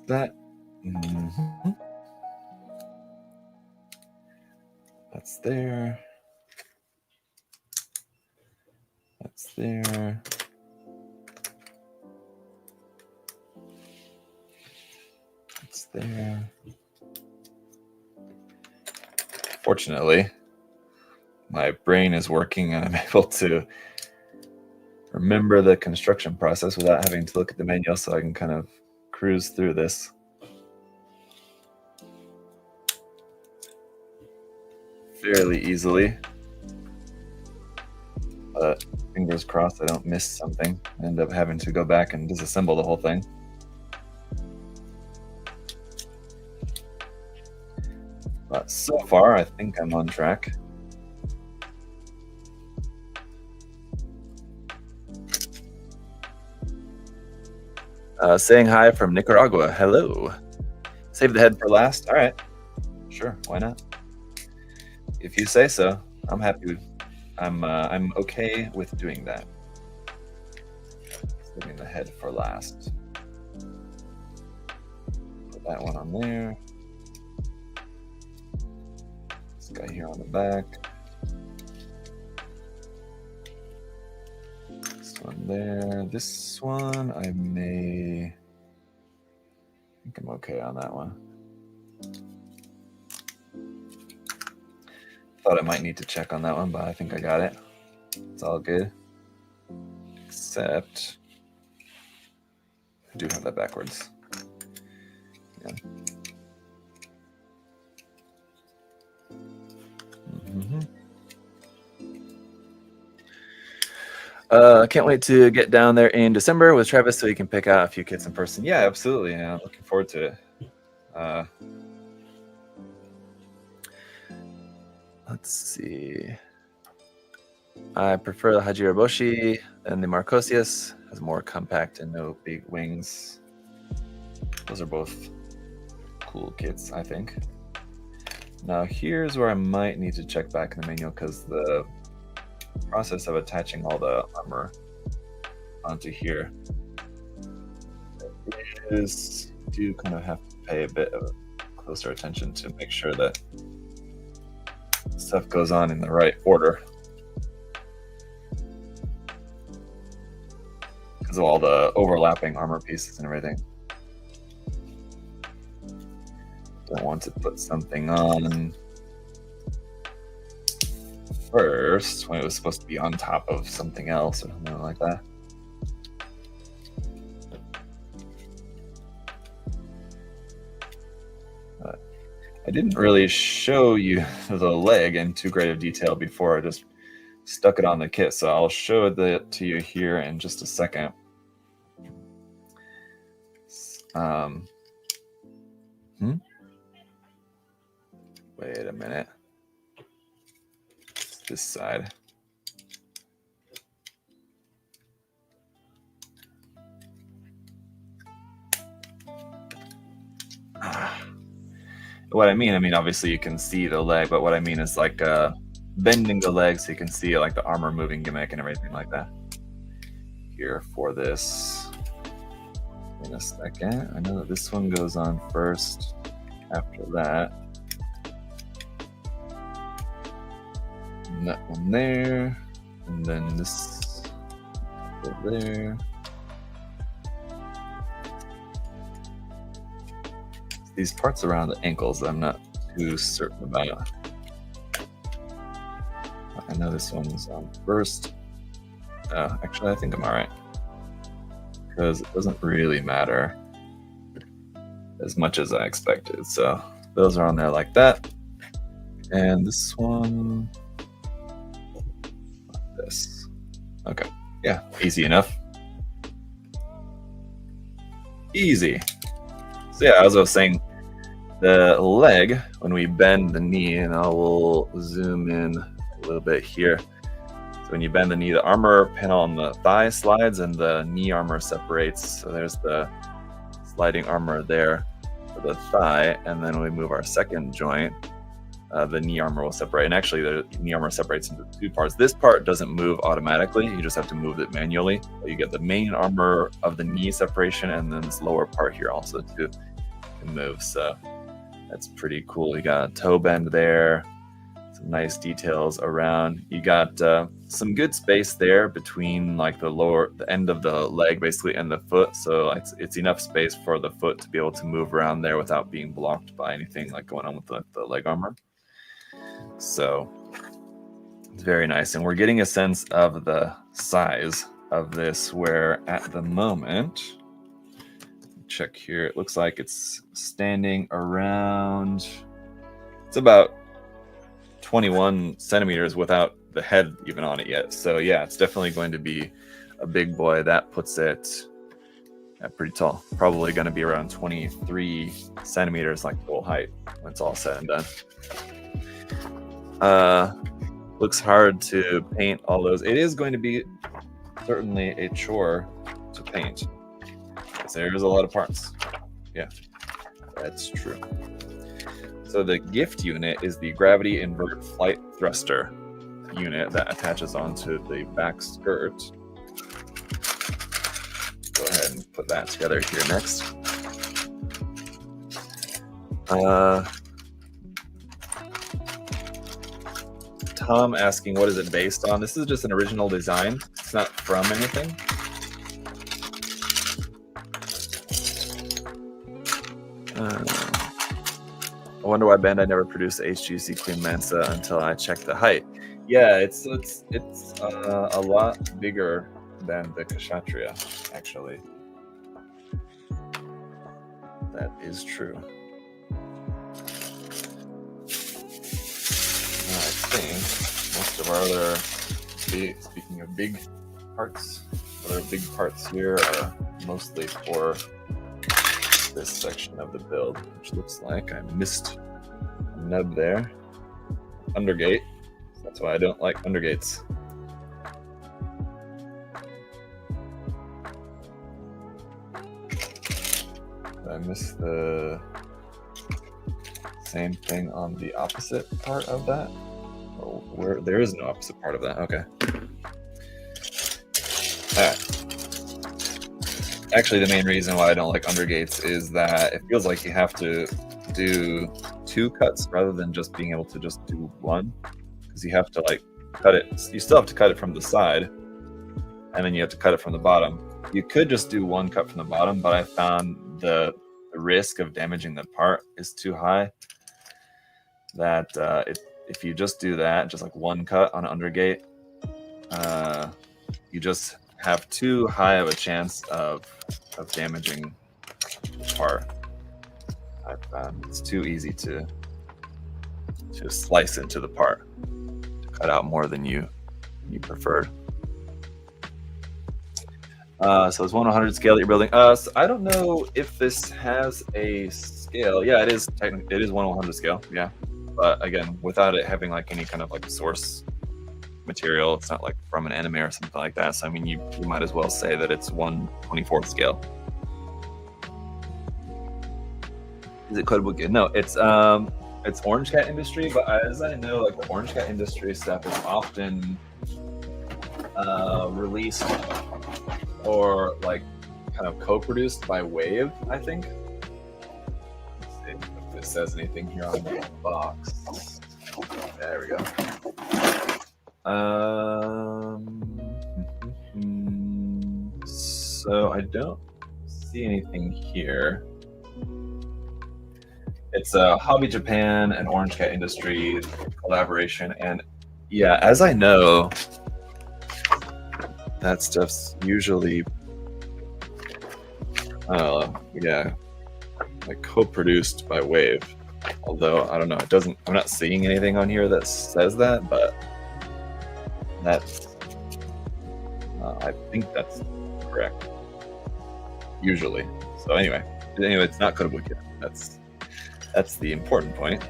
That that's there. That's there. That's there. Fortunately, my brain is working and I'm able to remember the construction process without having to look at the manual, so I can kind of cruise through this fairly easily. But fingers crossed I don't miss something. I end up having to go back and disassemble the whole thing. But so far, I think I'm on track. Saying hi from Nicaragua. Hello. Save the head for last. All right. Sure. Why not? If you say so, I'm happy. I'm okay with doing that. Saving the head for last. Put that one on there. This guy here on the back. This one there. This one I think I'm okay on that one. Thought I might need to check on that one, but I think I got it. It's all good. Except I do have that backwards. Yeah. Can't wait to get down there in December with Travis so he can pick out a few kits in person. Yeah, absolutely. Yeah, looking forward to it. Let's see. I prefer the Hajiraboshi and the Marcosius. Has more compact and no big wings. Those are both cool kits, I think. Now here's where I might need to check back in the manual, because the process of attaching all the armor onto here is, you do kind of have to pay a bit of closer attention to make sure that stuff goes on in the right order, because of all the overlapping armor pieces and everything. Don't want to put something on first when it was supposed to be on top of something else or something like that. I didn't really show you the leg in too great of detail before. I just stuck it on the kit, so I'll show it to you here in just a second. Wait a minute. It's this side. What I mean, obviously you can see the leg, but what I mean is like bending the leg so you can see like the armor moving gimmick and everything like that. Here for this in a second. I know that this one goes on first. After that, and that one there, and then this over there. These parts around the ankles I'm not too certain about. I know this one's on first. Actually, I think I'm all right because it doesn't really matter as much as I expected. So those are on there like that. And this one, like this. Okay, yeah, easy enough. Easy. So yeah, as I was saying, the leg, when we bend the knee, and I will zoom in a little bit here. So when you bend the knee, the armor panel on the thigh slides and the knee armor separates. So there's the sliding armor there for the thigh, and then when we move our second joint, the knee armor will separate. And actually, the knee armor separates into two parts. This part doesn't move automatically. You just have to move it manually. You get the main armor of the knee separation, and then this lower part here also too can move. So that's pretty cool. You got a toe bend there, some nice details around. You got some good space there between like the end of the leg basically and the foot. So it's enough space for the foot to be able to move around there without being blocked by anything like going on with the leg armor. So it's very nice. And we're getting a sense of the size of this, where at the moment, check here, it looks like it's standing around, it's about 21 centimeters without the head even on it yet. So yeah, it's definitely going to be a big boy. That puts it pretty tall. Probably going to be around 23 centimeters, like full height, when it's all said and done. Looks hard to paint all those. It is going to be certainly a chore to paint. There's a lot of parts. Yeah, that's true. So the gift unit is the gravity invert flight thruster unit that attaches onto the back skirt. Go ahead and put that together here next. Tom asking, what is it based on? This is just an original design. It's not from anything. I wonder why Bandai never produced HGC Queen Mansa until I checked the height. Yeah, it's a lot bigger than the Kshatriya, actually. That is true. I think most of our other, speaking of big parts, other big parts here are mostly for this section of the build, which looks like I missed a nub there. Undergate. That's why I don't like undergates. I missed the same thing on the opposite part of that. Or where there is no opposite part of that. Okay. All right. Actually, the main reason why I don't like undergates is that it feels like you have to do two cuts rather than just being able to just do one, because you have to like cut it. You still have to cut it from the side, and then you have to cut it from the bottom. You could just do one cut from the bottom, but I found the risk of damaging the part is too high that if you just do that, just like one cut on an undergate, you just have too high of a chance of damaging the part. I found it's too easy to slice into the part, to cut out more than you preferred. So it's 1/100 scale that you're building. So I don't know if this has a scale. Yeah, it is technically, it is 1/100 scale. Yeah, but again, without it having like any kind of like source material, it's not like from an anime or something like that. So I mean, you might as well say that it's 1/24 scale. Is it Code Book? No, it's Orange Cat Industry, but as I know, like the Orange Cat Industry stuff is often released or like kind of co-produced by Wave, I think. Let's see if this says anything here on the box. There we go. So I don't see anything here. It's a Hobby Japan and Orange Cat Industry collaboration, and yeah, as I know, that stuff's usually, yeah, like co-produced by Wave. Although I don't know, it doesn't. I'm not seeing anything on here that says that, but that's. I think that's correct. Usually. So anyway, it's not Code Book yet. That's the important point.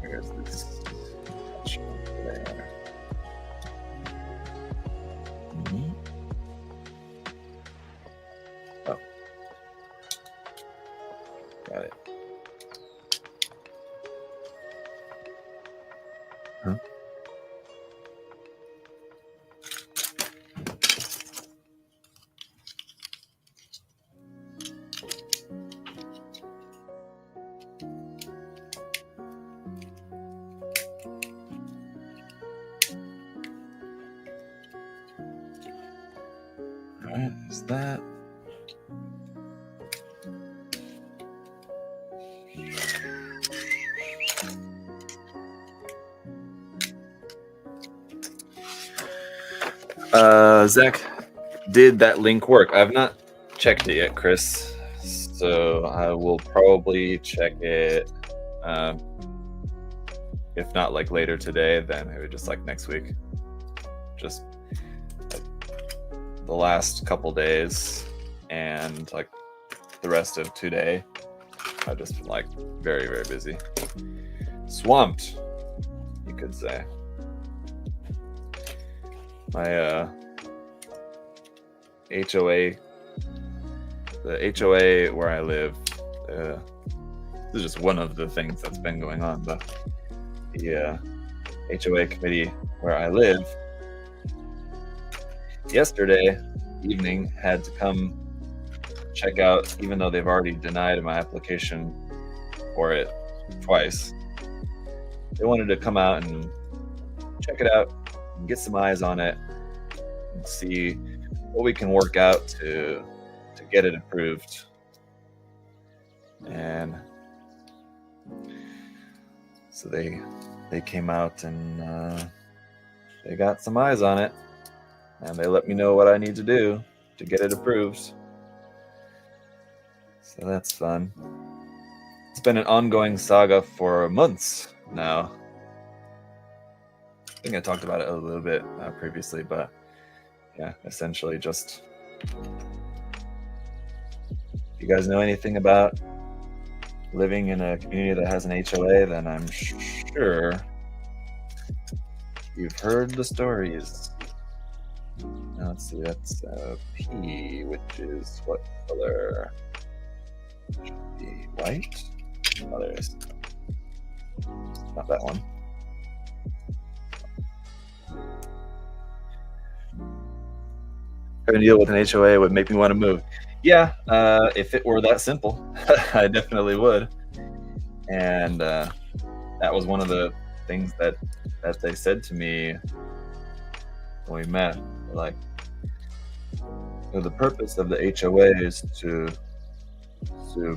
Here's this. There. Oh. Got it. Huh? Alright, is that? Zach, did that link work? I've not checked it yet, Chris. So I will probably check it. If not like later today, then maybe just like next week. Just like the last couple days and like the rest of today, I've just been like very, very busy. Swamped, you could say. My HOA, the HOA where I live, this is just one of the things that's been going on, but the HOA committee where I live yesterday evening had to come check out, even though they've already denied my application for it twice. They wanted to come out and check it out and get some eyes on it and see what we can work out to get it approved. And so they came out and they got some eyes on it, and they let me know what I need to do to get it approved. So that's fun. It's been an ongoing saga for months now. I think I talked about it a little bit previously, but yeah, essentially just, if you guys know anything about living in a community that has an HOA, then I'm sure you've heard the stories. Now let's see, that's P, which is what color? Should be white. Oh, there it is. Not that one. Having to deal with an HOA would make me want to move. Yeah, if it were that simple, I definitely would. And that was one of the things that they said to me when we met. Like, the purpose of the HOA is to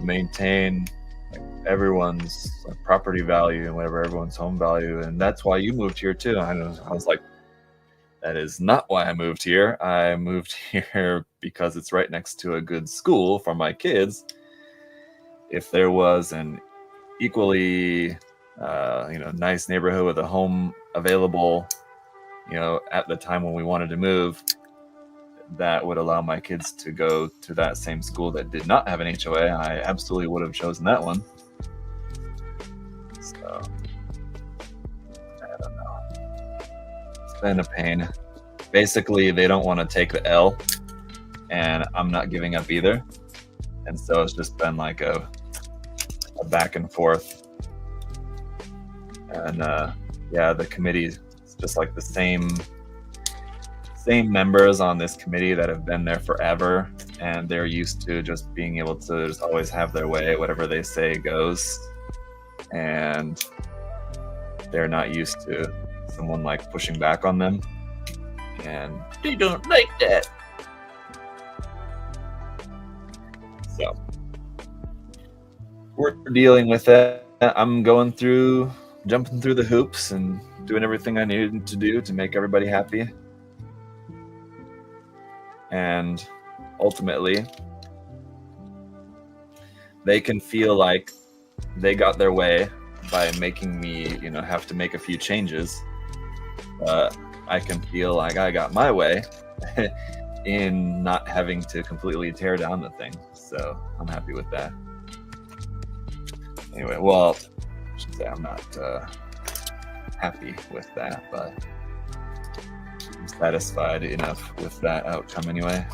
maintain like everyone's property value and whatever, everyone's home value, and that's why you moved here too. I was like, that is not why I moved here. I moved here because it's right next to a good school for my kids. If there was an equally, nice neighborhood with a home available, at the time when we wanted to move, that would allow my kids to go to that same school that did not have an HOA, I absolutely would have chosen that one. So, I don't know. It's been a pain. Basically, they don't want to take the L, and I'm not giving up either. And so it's just been like a back and forth. And the committee is just like the same members on this committee that have been there forever, and they're used to just being able to just always have their way. Whatever they say goes, and they're not used to someone like pushing back on them, and they don't like that. So we're dealing with it. I'm jumping through the hoops and doing everything I needed to do to make everybody happy. And ultimately, they can feel like they got their way by making me, have to make a few changes. I can feel like I got my way in not having to completely tear down the thing. So I'm happy with that. Anyway, well, I should say I'm not happy with that, but I'm satisfied enough with that outcome anyway.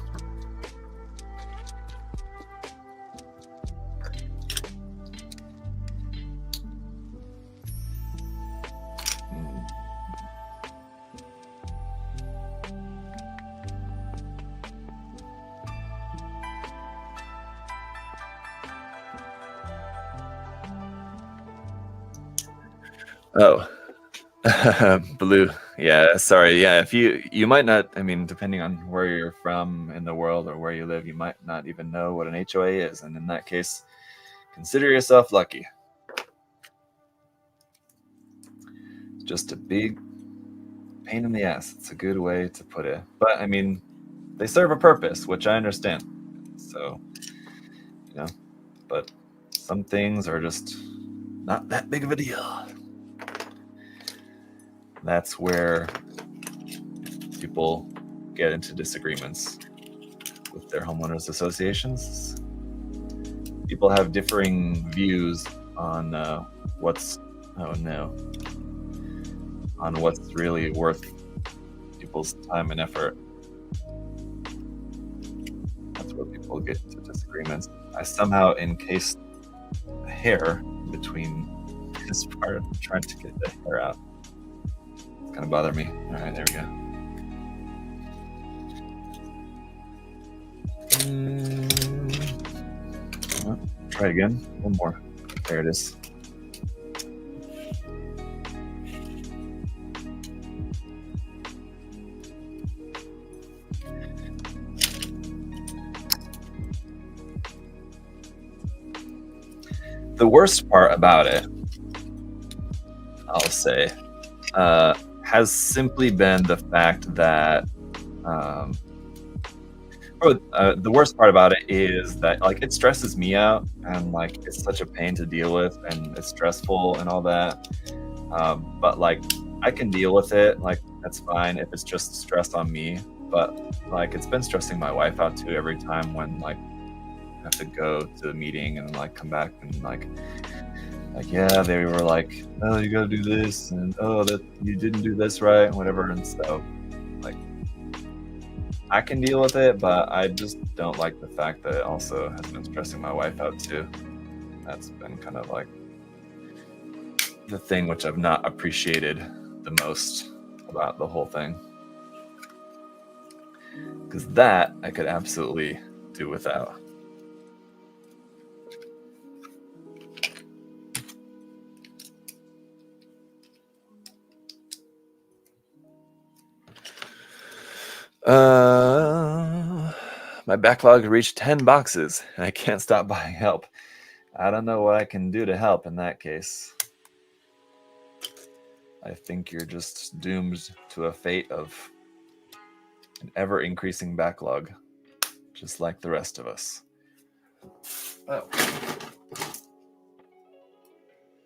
Oh, Blue. Yeah, sorry. Yeah, if you might not, depending on where you're from in the world or where you live, you might not even know what an HOA is. And in that case, consider yourself lucky. It's just a big pain in the ass. It's a good way to put it. But they serve a purpose, which I understand. So, but some things are just not that big of a deal. That's where people get into disagreements with their homeowners associations. People have differing views on what's really worth people's time and effort. That's where people get into disagreements. I somehow encased a hair between this part. I'm trying to get the hair out. It's gonna bother me. All right, there we go. Try it again. One more. There it is. The worst part about it, I'll say, has simply been the fact that the worst part about it is that it stresses me out, and it's such a pain to deal with, and it's stressful and all that. But I can deal with it. That's fine if it's just stress on me. But it's been stressing my wife out too every time when I have to go to the meeting and come back and yeah, they were like, oh, you gotta do this, and oh, that you didn't do this right, and whatever. And so I can deal with it, but I just don't like the fact that it also has been stressing my wife out too. That's been kind of the thing which I've not appreciated the most about the whole thing, because that I could absolutely do without. My backlog reached 10 boxes, and I can't stop buying help. I don't know what I can do to help in that case. I think you're just doomed to a fate of an ever-increasing backlog, just like the rest of us. Oh.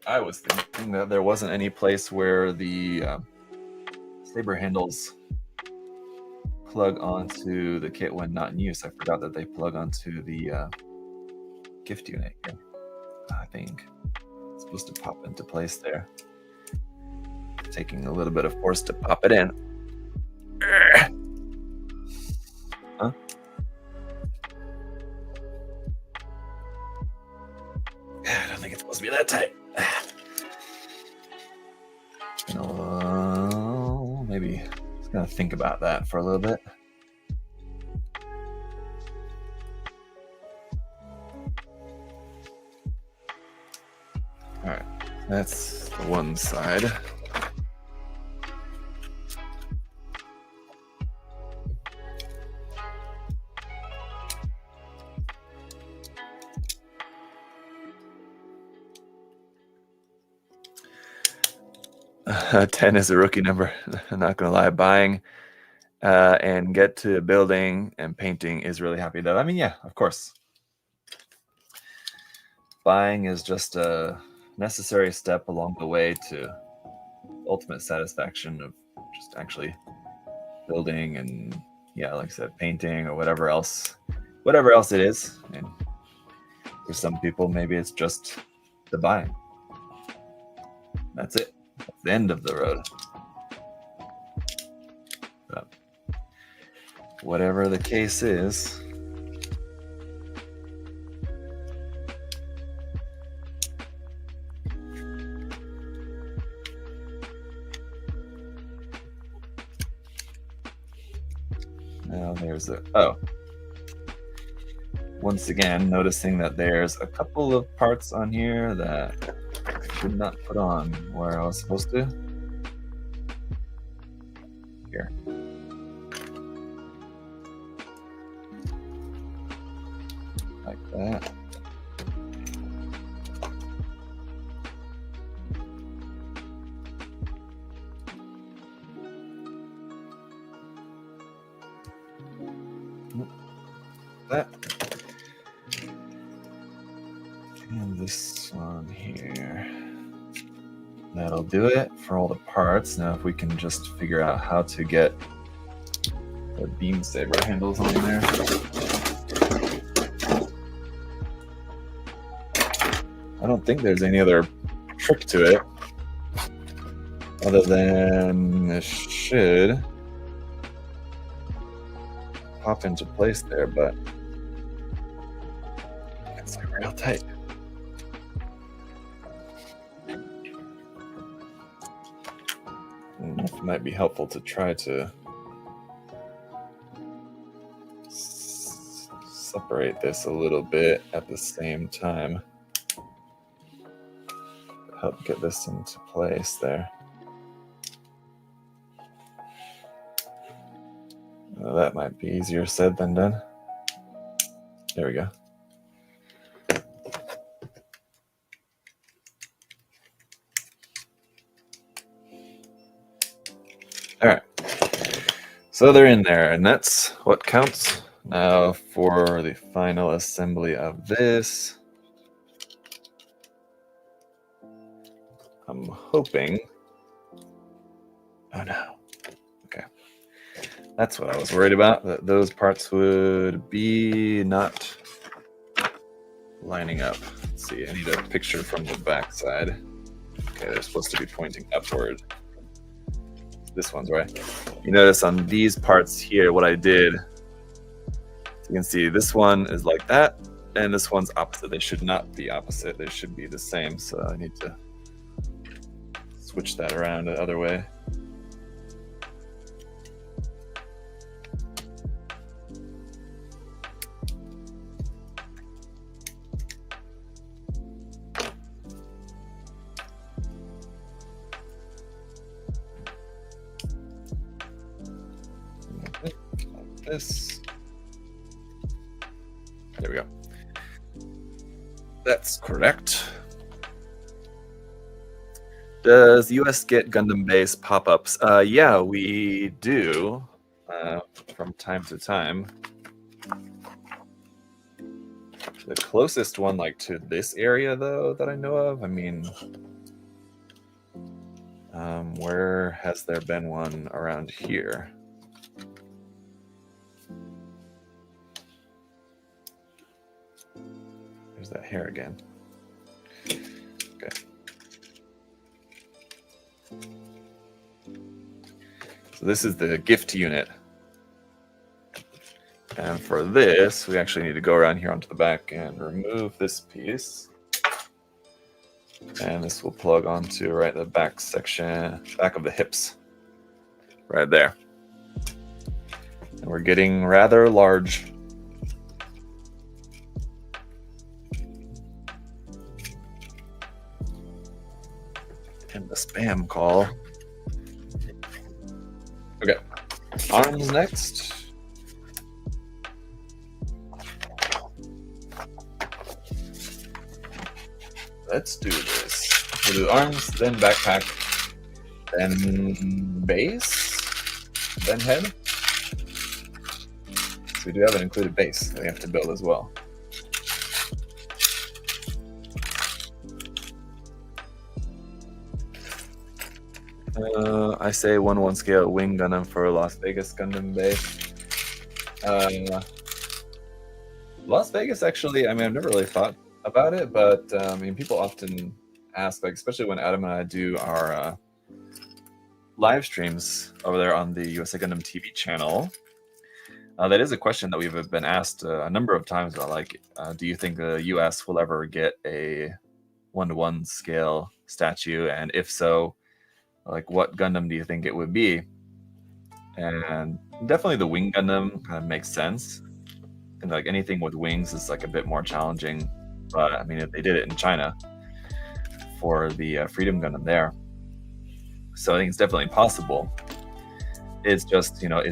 I was thinking that there wasn't any place where the saber handles plug onto the kit when not in use. I forgot that they plug onto the gift unit here. I think it's supposed to pop into place there. Taking a little bit of force to pop it in. Huh? I don't think it's supposed to be that tight. Maybe just gonna think about that for a little bit. All right, that's the one side. Uh, 10 is a rookie number. I'm not gonna lie. Buying and get to building and painting is really happy though. I mean, yeah, of course. Buying is just a necessary step along the way to ultimate satisfaction of just actually building and, yeah, like I said, painting or whatever else it is. And for some people, maybe it's just the buying. That's it. That's the end of the road. But whatever the case is, now there's once again, noticing that there's a couple of parts on here that I did not put on where I was supposed to. Here. Like that. That. And this one here. That'll do it for all the parts. Now if we can just figure out how to get the beam saber handles on there. I don't think there's any other trick to it other than it should pop into place there, but it's like real tight. It might be helpful to try to separate this a little bit at the same time. Help get this into place there. Well, that might be easier said than done. There we go. All right. So they're in there, and that's what counts. Now for the final assembly of this, I'm hoping. Oh no. Okay. That's what I was worried about, that those parts would be not lining up. Let's see, I need a picture from the back side. Okay, they're supposed to be pointing upward. This one's right. You notice on these parts here, what I did, you can see this one is like that, and this one's opposite. They should not be opposite. They should be the same. So I need to switch that around the other way. This. There we go. That's correct. Does US get Gundam base pop-ups? Yeah, we do from time to time. The closest one, like to this area, though, that I know of, I mean, where has there been one around here? There's that hair again. Okay. So this is the gift unit. And for this, we actually need to go around here onto the back and remove this piece. And this will plug onto right the back section, back of the hips, right there. And we're getting rather large. And the spam call. Okay, arms next. Let's do this. We'll do arms, then backpack, then base, then head. So we do have an included base that we have to build as well. I say 1-1 scale wing Gundam for Las Vegas Gundam base. Las Vegas, actually, I mean, I've never really thought about it, but I mean, people often ask, like, especially when Adam and I do our live streams over there on the USA Gundam TV channel. That is a question that we've been asked a number of times about, like, do you think the US will ever get a 1-to-1 scale statue? And if so, like, what Gundam do you think it would be? And definitely the wing Gundam kind of makes sense. And like anything with wings is like a bit more challenging. But I mean, if they did it in China for the Freedom Gundam there, so I think it's definitely possible. It's just, you know,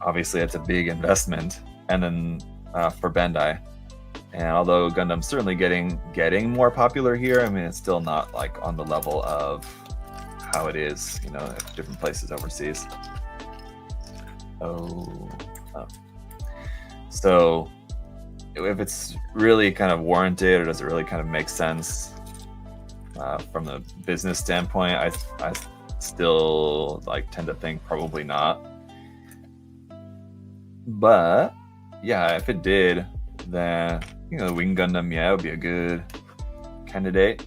obviously it's a big investment, and then for Bandai. And although Gundam's certainly getting more popular here, I mean, it's still not like on the level of how it is, you know, at different places overseas. So if it's really kind of warranted, or does it really kind of make sense from the business standpoint, I still like tend to think probably not. But yeah, if it did, then, you know, the Wing Gundam, yeah, it would be a good candidate.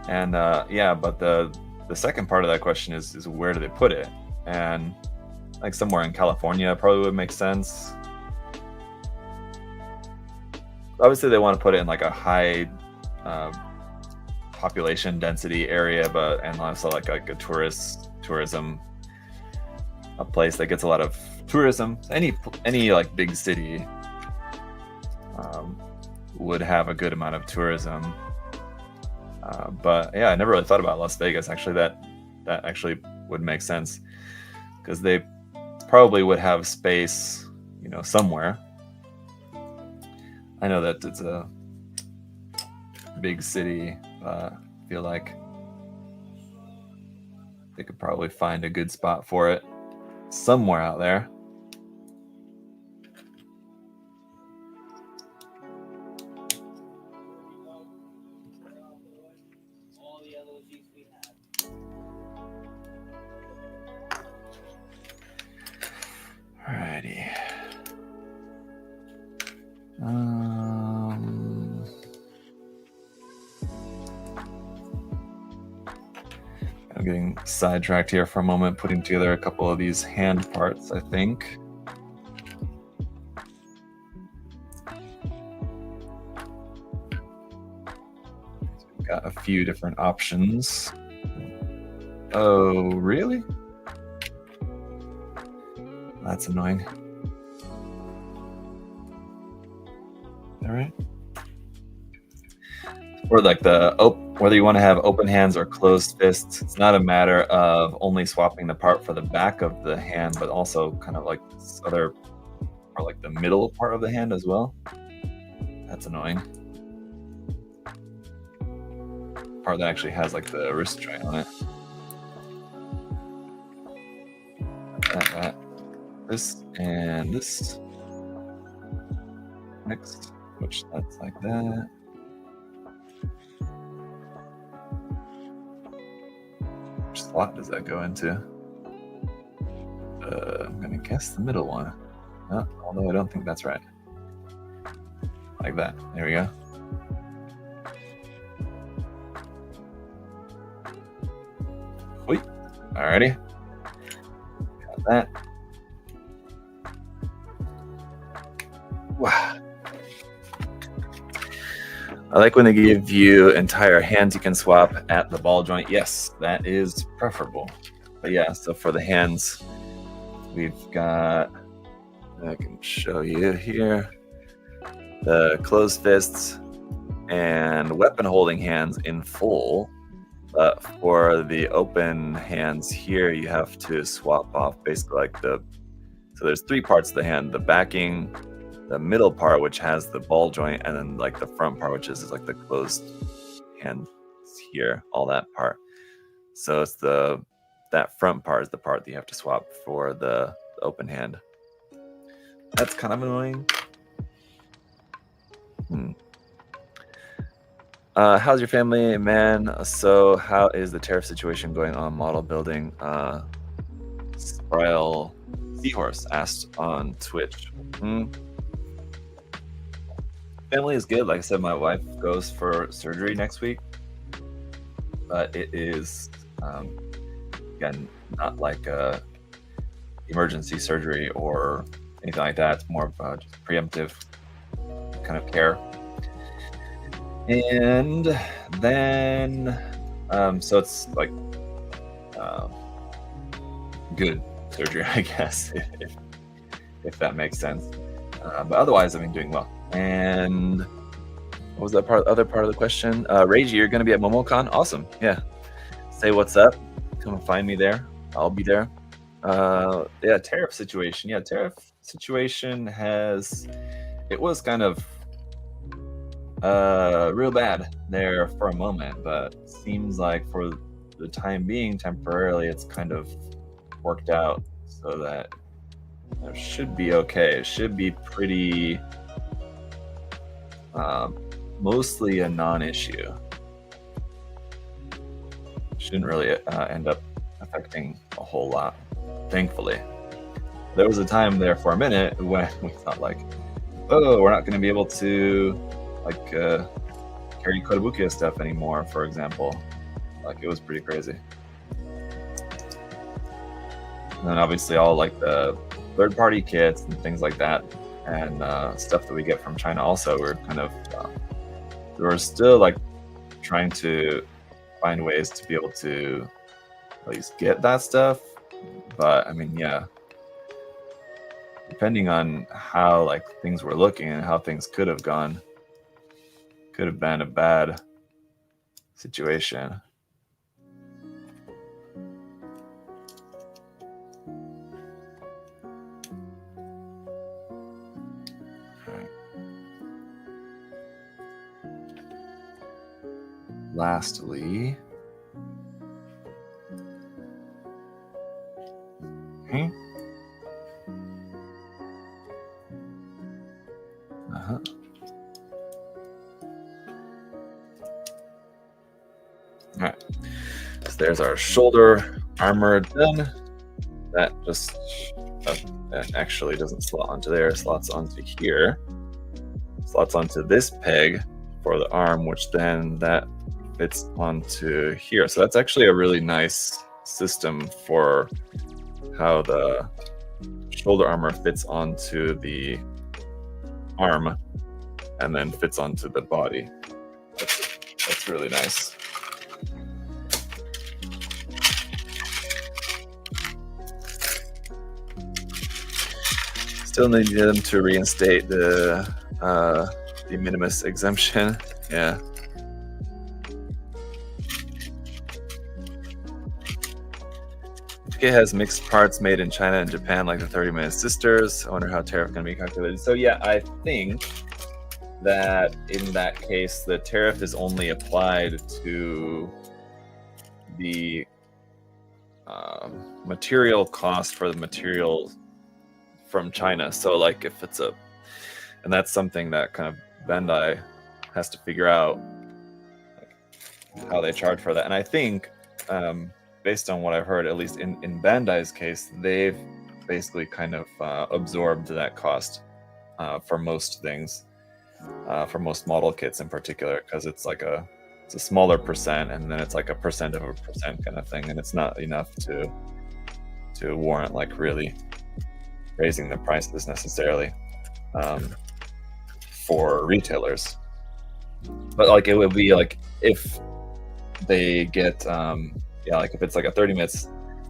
And yeah, but the second part of that question is where do they put it? And like somewhere in California probably would make sense. Obviously, they want to put it in like a high population density area, and also like a tourism, a place that gets a lot of tourism. Any like big city would have a good amount of tourism. But yeah, I never really thought about Las Vegas. Actually, that actually would make sense, because they probably would have space, you know, somewhere. I know that it's a big city, but I feel like they could probably find a good spot for it somewhere out there. Alrighty. I'm getting sidetracked here for a moment, putting together a couple of these hand parts, I think. We've got a few different options. Oh, really? That's annoying. All right. Or like whether you want to have open hands or closed fists, it's not a matter of only swapping the part for the back of the hand, but also kind of like this other, or like the middle part of the hand as well. That's annoying. Part that actually has like the wrist joint on it. This and this. Next, which that's like that. Which slot does that go into? I'm gonna guess the middle one. Although I don't think that's right. Like that. There we go. Wait. Alrighty. Got that. Wow. I like when they give you entire hands you can swap at the ball joint. Yes, that is preferable. But yeah, so for the hands, we've got, I can show you here, the closed fists and weapon holding hands in full. But for the open hands here, you have to swap off basically like so there's three parts of the hand: the backing, the middle part, which has the ball joint, and then like the front part, which is like the closed hand here, all that part. So it's that front part is the part that you have to swap for the open hand. That's kind of annoying. How's your family, man? So how is the tariff situation going on model building? Spryle Seahorse asked on Twitch. Family is good. Like I said, my wife goes for surgery next week, but it is again not like a emergency surgery or anything like that. It's more of just preemptive kind of care. And then so it's like good surgery, I guess, if that makes sense. But otherwise, I've been doing well. And what was that other part of the question? Reiji, you're going to be at MomoCon? Awesome. Yeah. Say what's up. Come and find me there. I'll be there. Yeah, tariff situation. Yeah, tariff situation it was kind of real bad there for a moment, but seems like for the time being, temporarily, it's kind of worked out so that it should be okay. It should be pretty mostly a non-issue. Shouldn't really end up affecting a whole lot, thankfully. There was a time there for a minute when we thought like, oh, we're not going to be able to like carry Kotobukiya stuff anymore, for example. Like, it was pretty crazy. And then obviously all like the third-party kits and things like that, and stuff that we get from China also, we're kind of we're still like trying to find ways to be able to at least get that stuff. But I mean, yeah, depending on how like things were looking and how things could have gone, could have been a bad situation. Lastly, all right, so there's our shoulder armor done. That just that actually doesn't slot onto there, it slots onto here, slots onto this peg for the arm, which then that fits onto here. So that's actually a really nice system for how the shoulder armor fits onto the arm and then fits onto the body. That's really nice. Still need them to reinstate the de minimis exemption. Yeah. kit has mixed parts made in China and Japan, like the 30-minute sisters. I wonder how tariff can be calculated. So yeah, I think that in that case, the tariff is only applied to the material cost for the material from China. So like if it's and that's something that kind of Bandai has to figure out, like, how they charge for that. And I think, based on what I've heard, at least in Bandai's case, they've basically kind of absorbed that cost for most things, for most model kits in particular, because it's a smaller percent, and then it's like a percent of a percent kind of thing, and it's not enough to warrant like really raising the prices necessarily for retailers. But like it would be like if they get like if it's like a 30-minute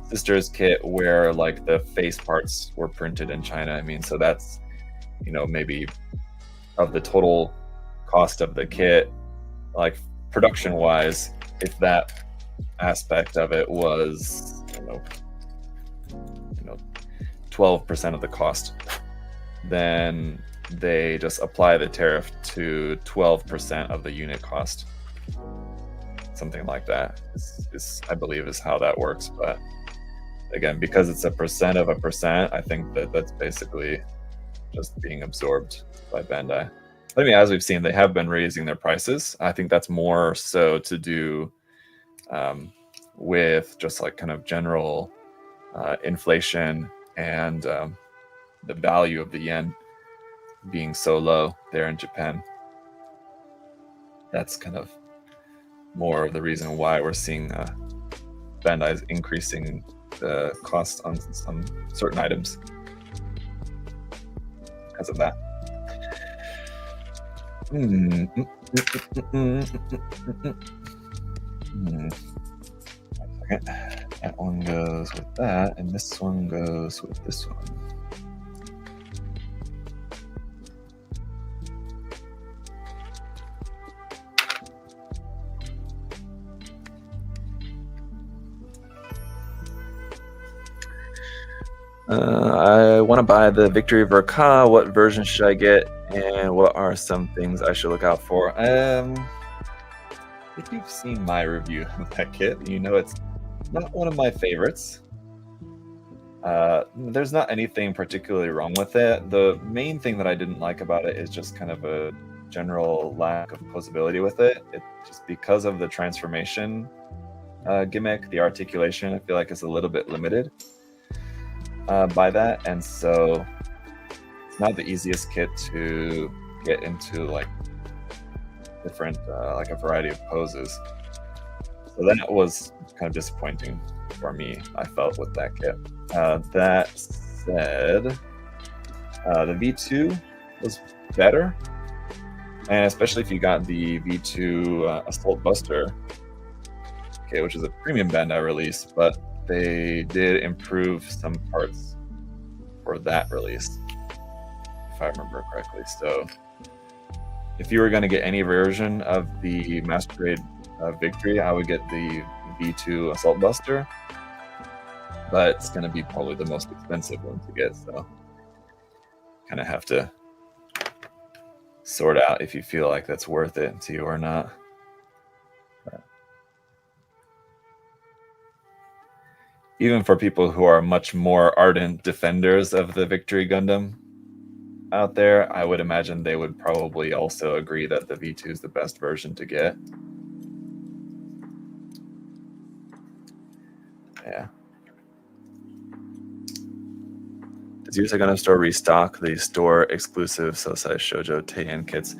sisters kit where like the face parts were printed in China, I mean, so that's, you know, maybe of the total cost of the kit, like production wise, if that aspect of it was, you know 12% of the cost, then they just apply the tariff to 12% of the unit cost. Something like that is I believe is how that works. But again, because it's a percent of a percent, I think that's basically just being absorbed by Bandai. I mean, as we've seen, they have been raising their prices. I think that's more so to do with just like kind of general inflation and the value of the yen being so low there in Japan. That's kind of more of the reason why we're seeing Bandai's increasing the cost on some certain items because of that. That one goes with that, and this one goes with this one. I want to buy the Victory Verka. What version should I get, and what are some things I should look out for? If you've seen my review of that kit, you know it's not one of my favorites. There's not anything particularly wrong with it. The main thing that I didn't like about it is just kind of a general lack of posability with it. It just because of the transformation gimmick, the articulation, I feel like is a little bit limited by that, and so it's not the easiest kit to get into like different like a variety of poses. So that was kind of disappointing for me, I felt, with that kit. That said, the V2 was better, and especially if you got the V2 Assault Buster, okay, which is a premium Bandai release, but they did improve some parts for that release, if I remember correctly. So if you were going to get any version of the Master Grade Victory, I would get the V2 Assault Buster, but it's going to be probably the most expensive one to get, so kind of have to sort out if you feel like that's worth it to you or not. Even for people who are much more ardent defenders of the Victory Gundam out there, I would imagine they would probably also agree that the V2 is the best version to get. Yeah. Does USA Gundam Store restock the store exclusive Sosai Shoujo Teian kits?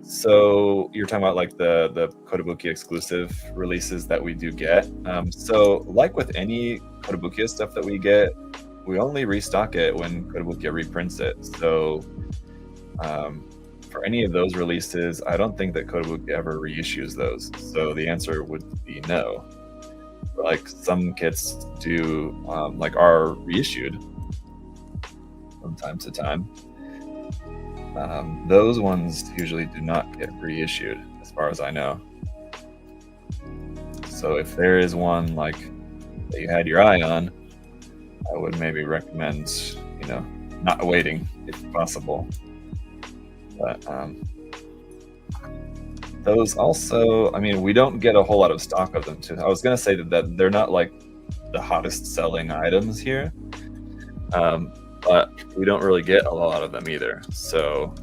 So you're talking about like the Kotobukiya exclusive releases that we do get. So like with any Kotobukiya stuff that we get, we only restock it when Kotobukiya reprints it. So for any of those releases, I don't think that Kotobukiya ever reissues those. So the answer would be no. But like some kits do, like are reissued from time to time. Those ones usually do not get reissued, as far as I know. So if there is one like that you had your eye on, I would maybe recommend, not waiting if possible. But those also, I mean, we don't get a whole lot of stock of them too. I was gonna say that they're not like the hottest selling items here, but we don't really get a lot of them either. So,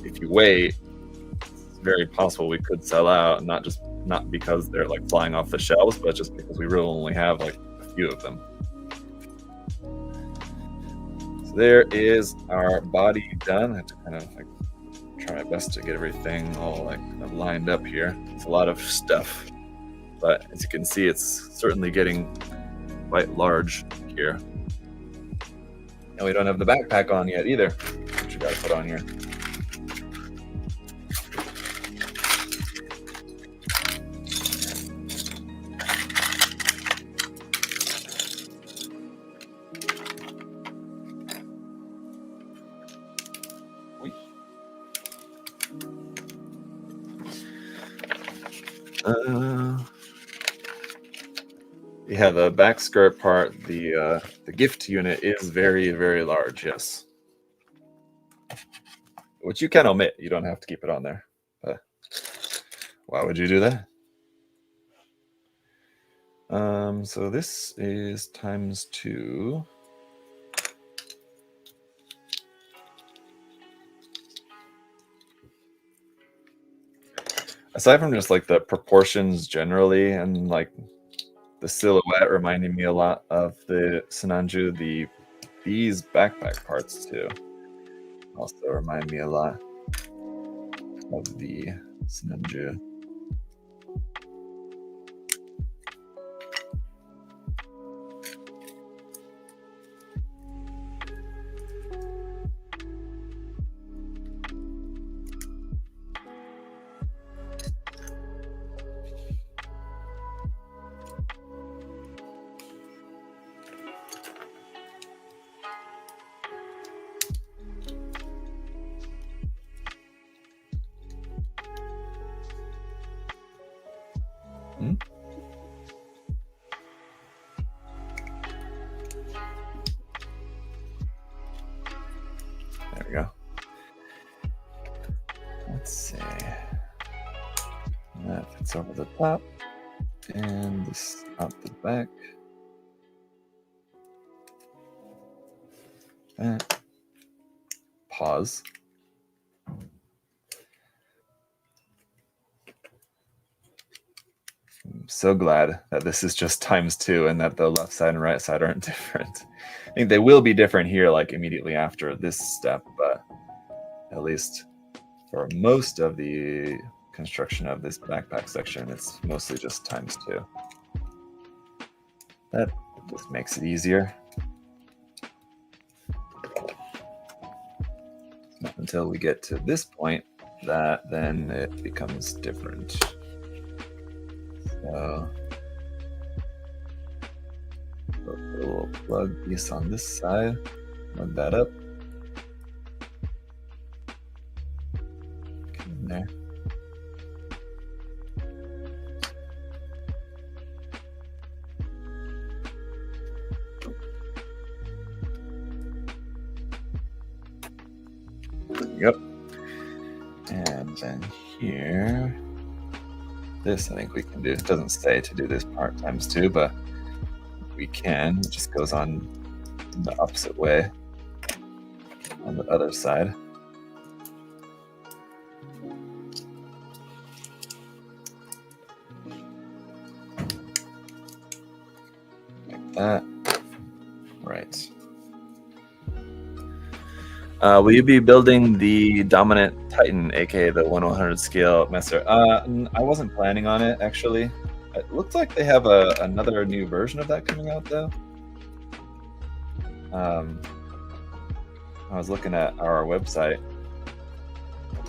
if you wait, it's very possible we could sell out, not because they're like flying off the shelves, but just because we really only have like a few of them. So there is our body done. I have to kind of like try my best to get everything all like kind of lined up here. It's a lot of stuff, but as you can see, it's certainly getting quite large here. And we don't have the backpack on yet either, which we gotta put on here. Yeah, the back skirt part, the gift unit is very, very large, yes. Which you can omit. You don't have to keep it on there. But why would you do that? So this is ×2. Aside from just like the proportions generally and like the silhouette reminding me a lot of the Sinanju, these backpack parts too also remind me a lot of the Sinanju. There we go. Let's see. That fits over the top, and this out the back. Pause. I'm so glad that this is just ×2 and that the left side and right side aren't different. I think they will be different here, like immediately after this step, but at least for most of the construction of this backpack section, it's mostly just ×2. That just makes it easier. Not until we get to this point that then it becomes different. So put a little plug piece on this side, plug that up. Get in there. Yep. And then here, this I think we can do. It doesn't say to do this part ×2, but we can. It just goes on the opposite way on the other side. Like that. Right. Will you be building the Dominant Titan, aka the 1/100 scale Messer? I wasn't planning on it, actually. It looks like they have another new version of that coming out, though. I was looking at our website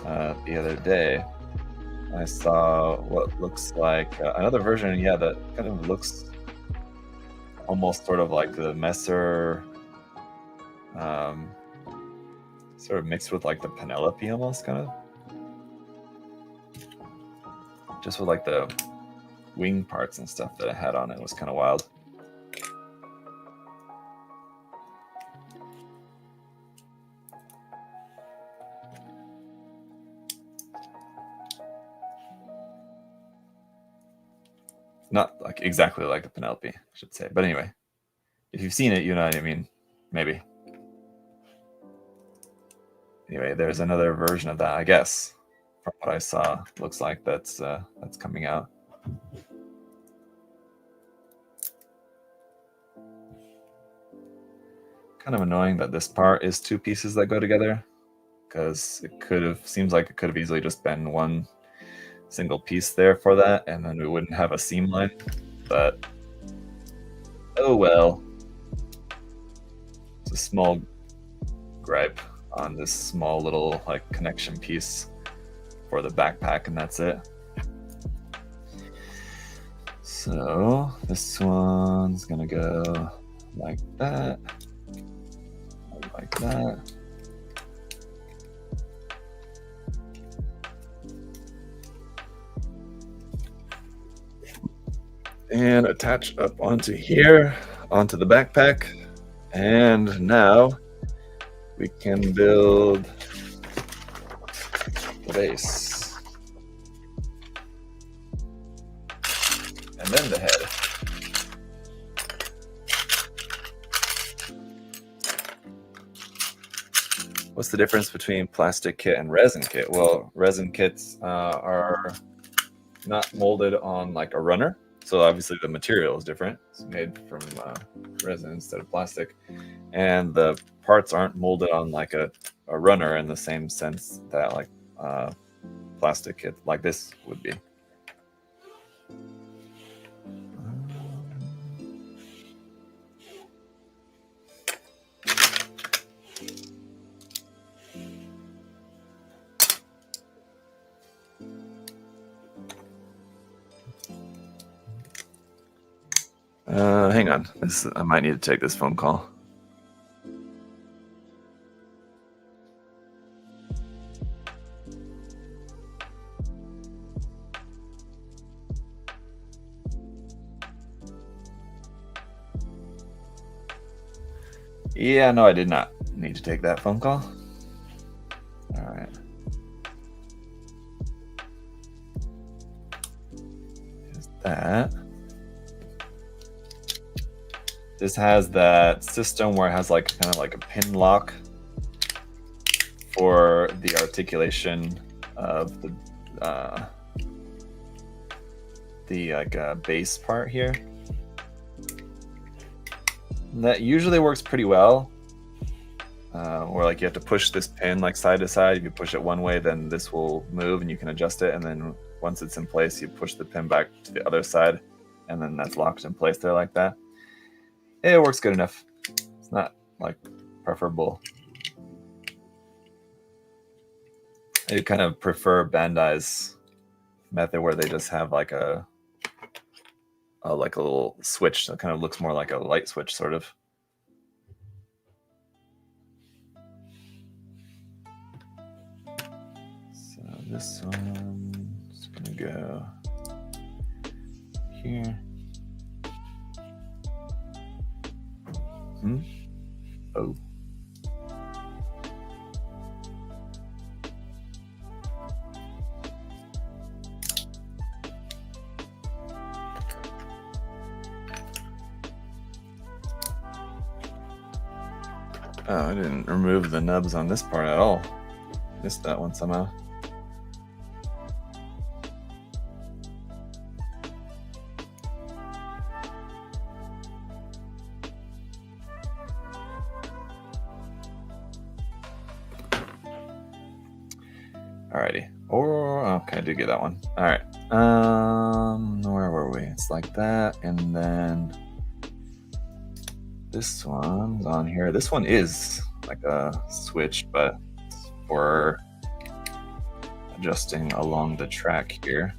the other day. I saw what looks like another version, yeah, that kind of looks almost sort of like the Messer, sort of mixed with like the Penelope almost, kind of. Just with like the wing parts and stuff that it had on it. It was kind of wild. Not like exactly like a Penelope, I should say. But anyway, if you've seen it, you know what I mean. Maybe. Anyway, there's another version of that, I guess. From what I saw, looks like that's coming out. Kind of annoying that this part is two pieces that go together, because seems like it could have easily just been one single piece there for that, and then we wouldn't have a seam line. But oh well. It's a small gripe on this small little like connection piece for the backpack, and that's it. So this one's gonna go like that, like that. And attach up onto here, onto the backpack. And now we can build the base. And then the head. What's the difference between plastic kit and resin kit? Well, resin kits are not molded on like a runner. So obviously the material is different. It's made from resin instead of plastic. And the parts aren't molded on like a runner in the same sense that like plastic kit like this would be. Hang on. I might need to take this phone call. Yeah, no, I did not need to take that phone call. All right. There's that. This has that system where it has like kind of like a pin lock for the articulation of the base part here. And that usually works pretty well. Where like you have to push this pin like side to side. If you push it one way, then this will move and you can adjust it. And then once it's in place, you push the pin back to the other side, and then that's locked in place there like that. It works good enough. It's not like preferable. I kind of prefer Bandai's method where they just have like a little switch that kind of looks more like a light switch sort of. So this one's gonna go here. Oh. Oh, I didn't remove the nubs on this part at all. Missed that one somehow. Alrighty. Or okay, I did get that one. All right. Where were we? It's like that, and then this one's on here. This one is like a switch, but it's for adjusting along the track here.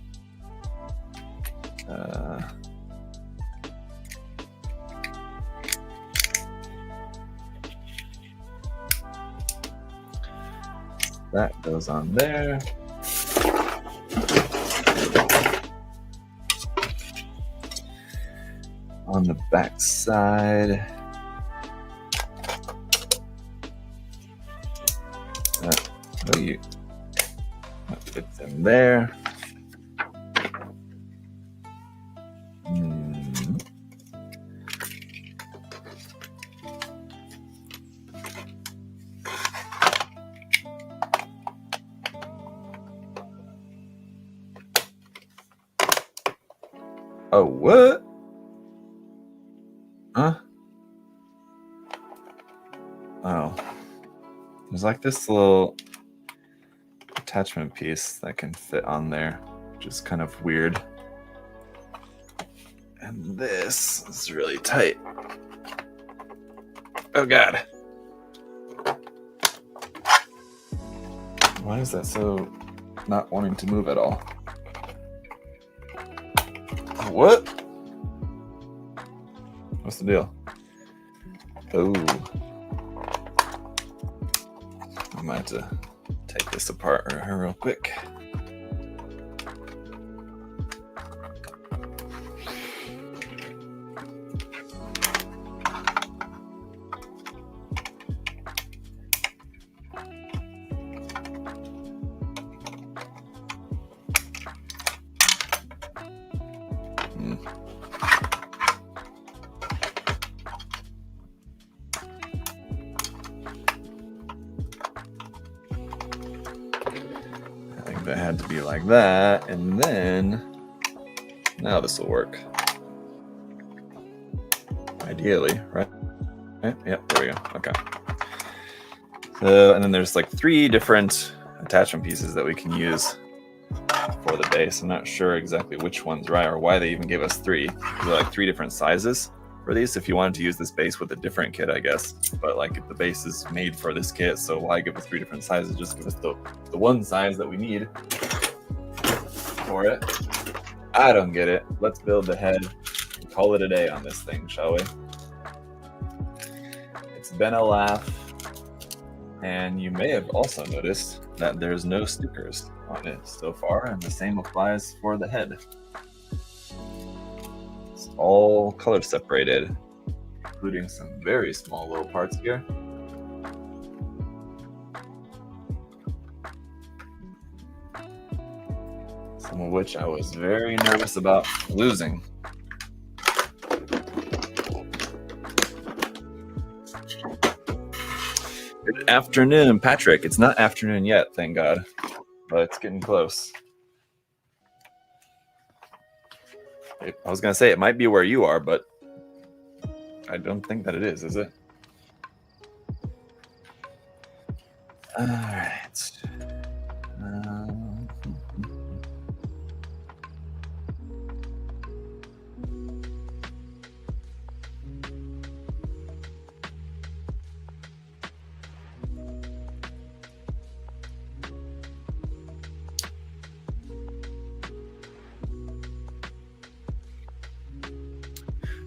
That goes on there. on the back side. That fits in there. Oh, what? Huh? Oh. There's like this little attachment piece that can fit on there, which is kind of weird. And this is really tight. Oh, God. Why is that so not wanting to move at all? What? What's the deal? Oh. I might have to take this apart real quick. That had to be like that, and then now this will work. Ideally, right? Yep, there we go. Okay. So, and then there's like 3 different attachment pieces that we can use for the base. I'm not sure exactly which one's right or why they even gave us 3. There are like 3 different sizes for these. If you wanted to use this base with a different kit, I guess. But like if the base is made for this kit, so why give us 3 different sizes? Just give us the one size that we need for it. I don't get it. Let's build the head and call it a day on this thing, shall we? It's been a laugh. And you may have also noticed that there's no stickers on it so far, and the same applies for the head. It's all color separated, including some very small little parts here. Some of which I was very nervous about losing. Good afternoon, Patrick. It's not afternoon yet, thank God, but it's getting close. I was going to say it might be where you are, but I don't think that it is it? All right.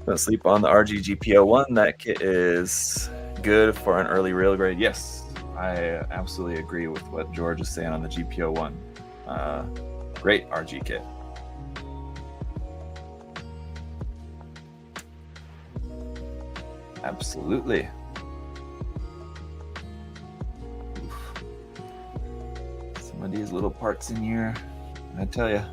Don't sleep on the RGGPO1. That kit is good for an early railgrade. Yes, I absolutely agree with what George is saying on the GPO1. Great RG kit. Absolutely. Oof. Some of these little parts in here, I tell you.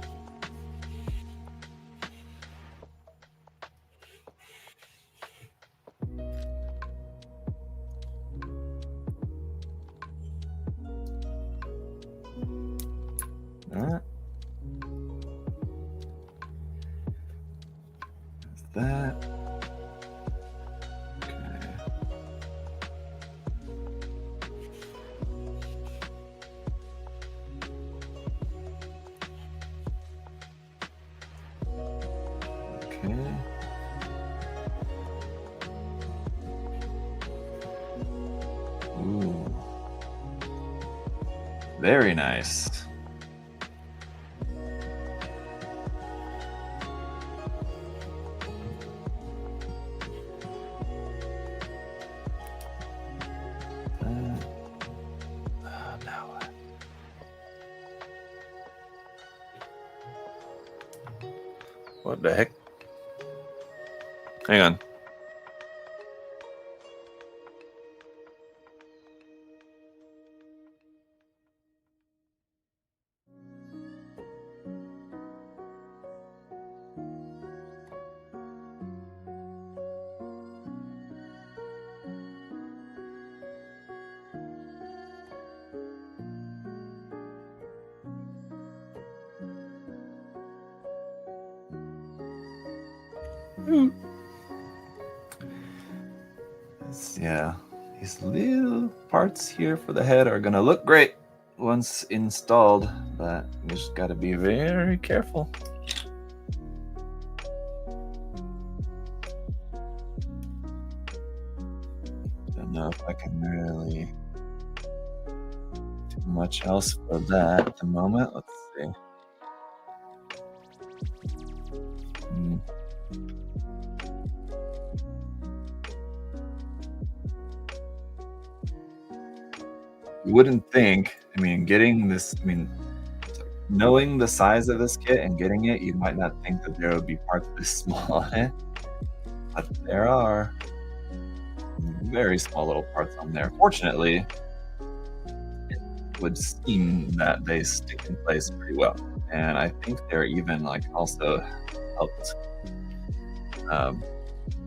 That. Okay. Ooh. Very nice. What the heck? Hang on. Yeah, these little parts here for the head are gonna look great once installed, but you just gotta be very careful. Don't know if I can really do much else for that at the moment. Let's see. Hmm. You wouldn't think, I mean, getting this, I mean, knowing the size of this kit and getting it, you might not think that there would be parts this small on it, but there are very small little parts on there. Fortunately, it would seem that they stick in place pretty well, and I think they're even like also helped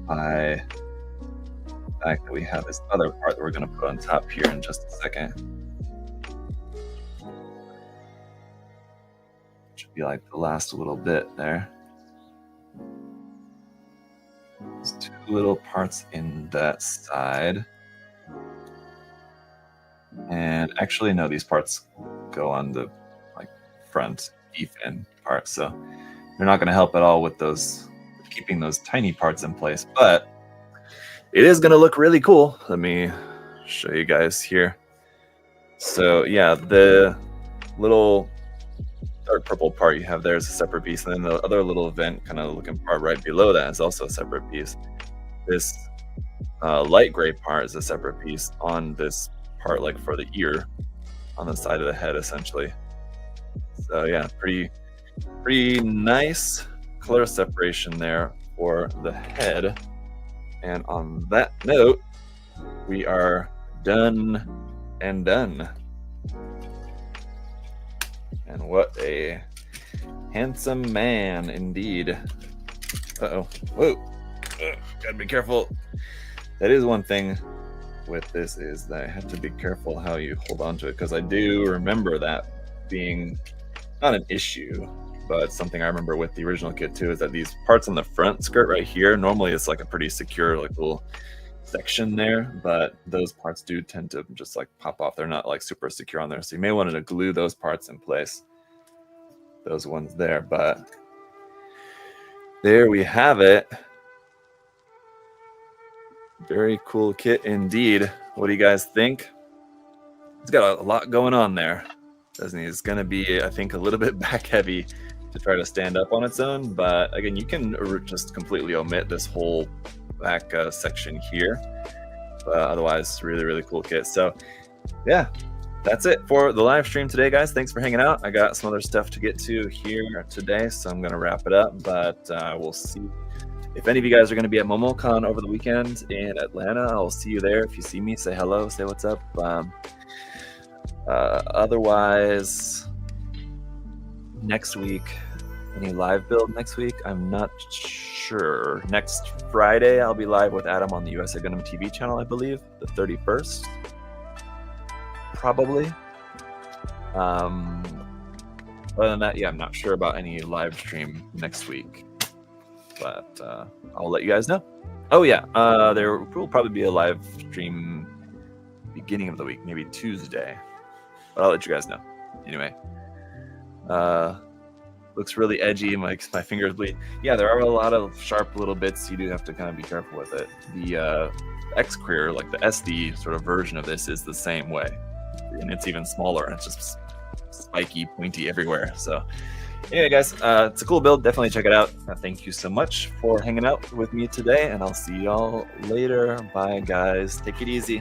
by the fact that we have this other part that we're going to put on top here in just a second. Should be like the last little bit there. There's two little parts in that side. And actually, no, these parts go on the like front beef end part, so they're not going to help at all with those, keeping those tiny parts in place, but it is going to look really cool. Let me show you guys here. So yeah, the little dark purple part you have there is a separate piece, and then the other little vent kind of looking part right below that is also a separate piece. This light gray part is a separate piece on this part, like for the ear on the side of the head essentially. So yeah, pretty nice color separation there for the head. And on that note, we are done and done. And what a handsome man indeed. Uh-oh. Whoa. Ugh, gotta be careful. That is one thing with this, is that I have to be careful how you hold on to it, because I do remember that being not an issue, but something I remember with the original kit too, is that these parts on the front skirt right here, normally it's like a pretty secure like little section there, but those parts do tend to just like pop off. They're not like super secure on there, so you may want to glue those parts in place, those ones there. But there we have it. Very cool kit indeed. What do you guys think? It's got a lot going on there, doesn't he? It's going to be, I think, a little bit back heavy to try to stand up on its own, but again, you can just completely omit this whole back section here, but otherwise really cool kit. So yeah, that's it for the live stream today, guys. Thanks for hanging out. I got some other stuff to get to here today, so I'm going to wrap it up, but we'll see if any of you guys are going to be at MomoCon over the weekend in Atlanta. I'll see you there. If you see me, say hello, say what's up. Otherwise, next week, any live build next week? I'm not sure. Next Friday, I'll be live with Adam on the USA Gundam TV channel, I believe, the 31st, probably. Other than that, yeah, I'm not sure about any live stream next week, but I'll let you guys know. Oh yeah, there will probably be a live stream beginning of the week, maybe Tuesday, but I'll let you guys know. Anyway, looks really edgy. My fingers bleed. Yeah, there are a lot of sharp little bits. You do have to kind of be careful with it. The X-Queer, like the SD sort of version of this, is the same way, and it's even smaller. It's just spiky, pointy everywhere. So anyway, guys, it's a cool build. Definitely check it out. Thank you so much for hanging out with me today, and I'll see y'all later. Bye, guys. Take it easy.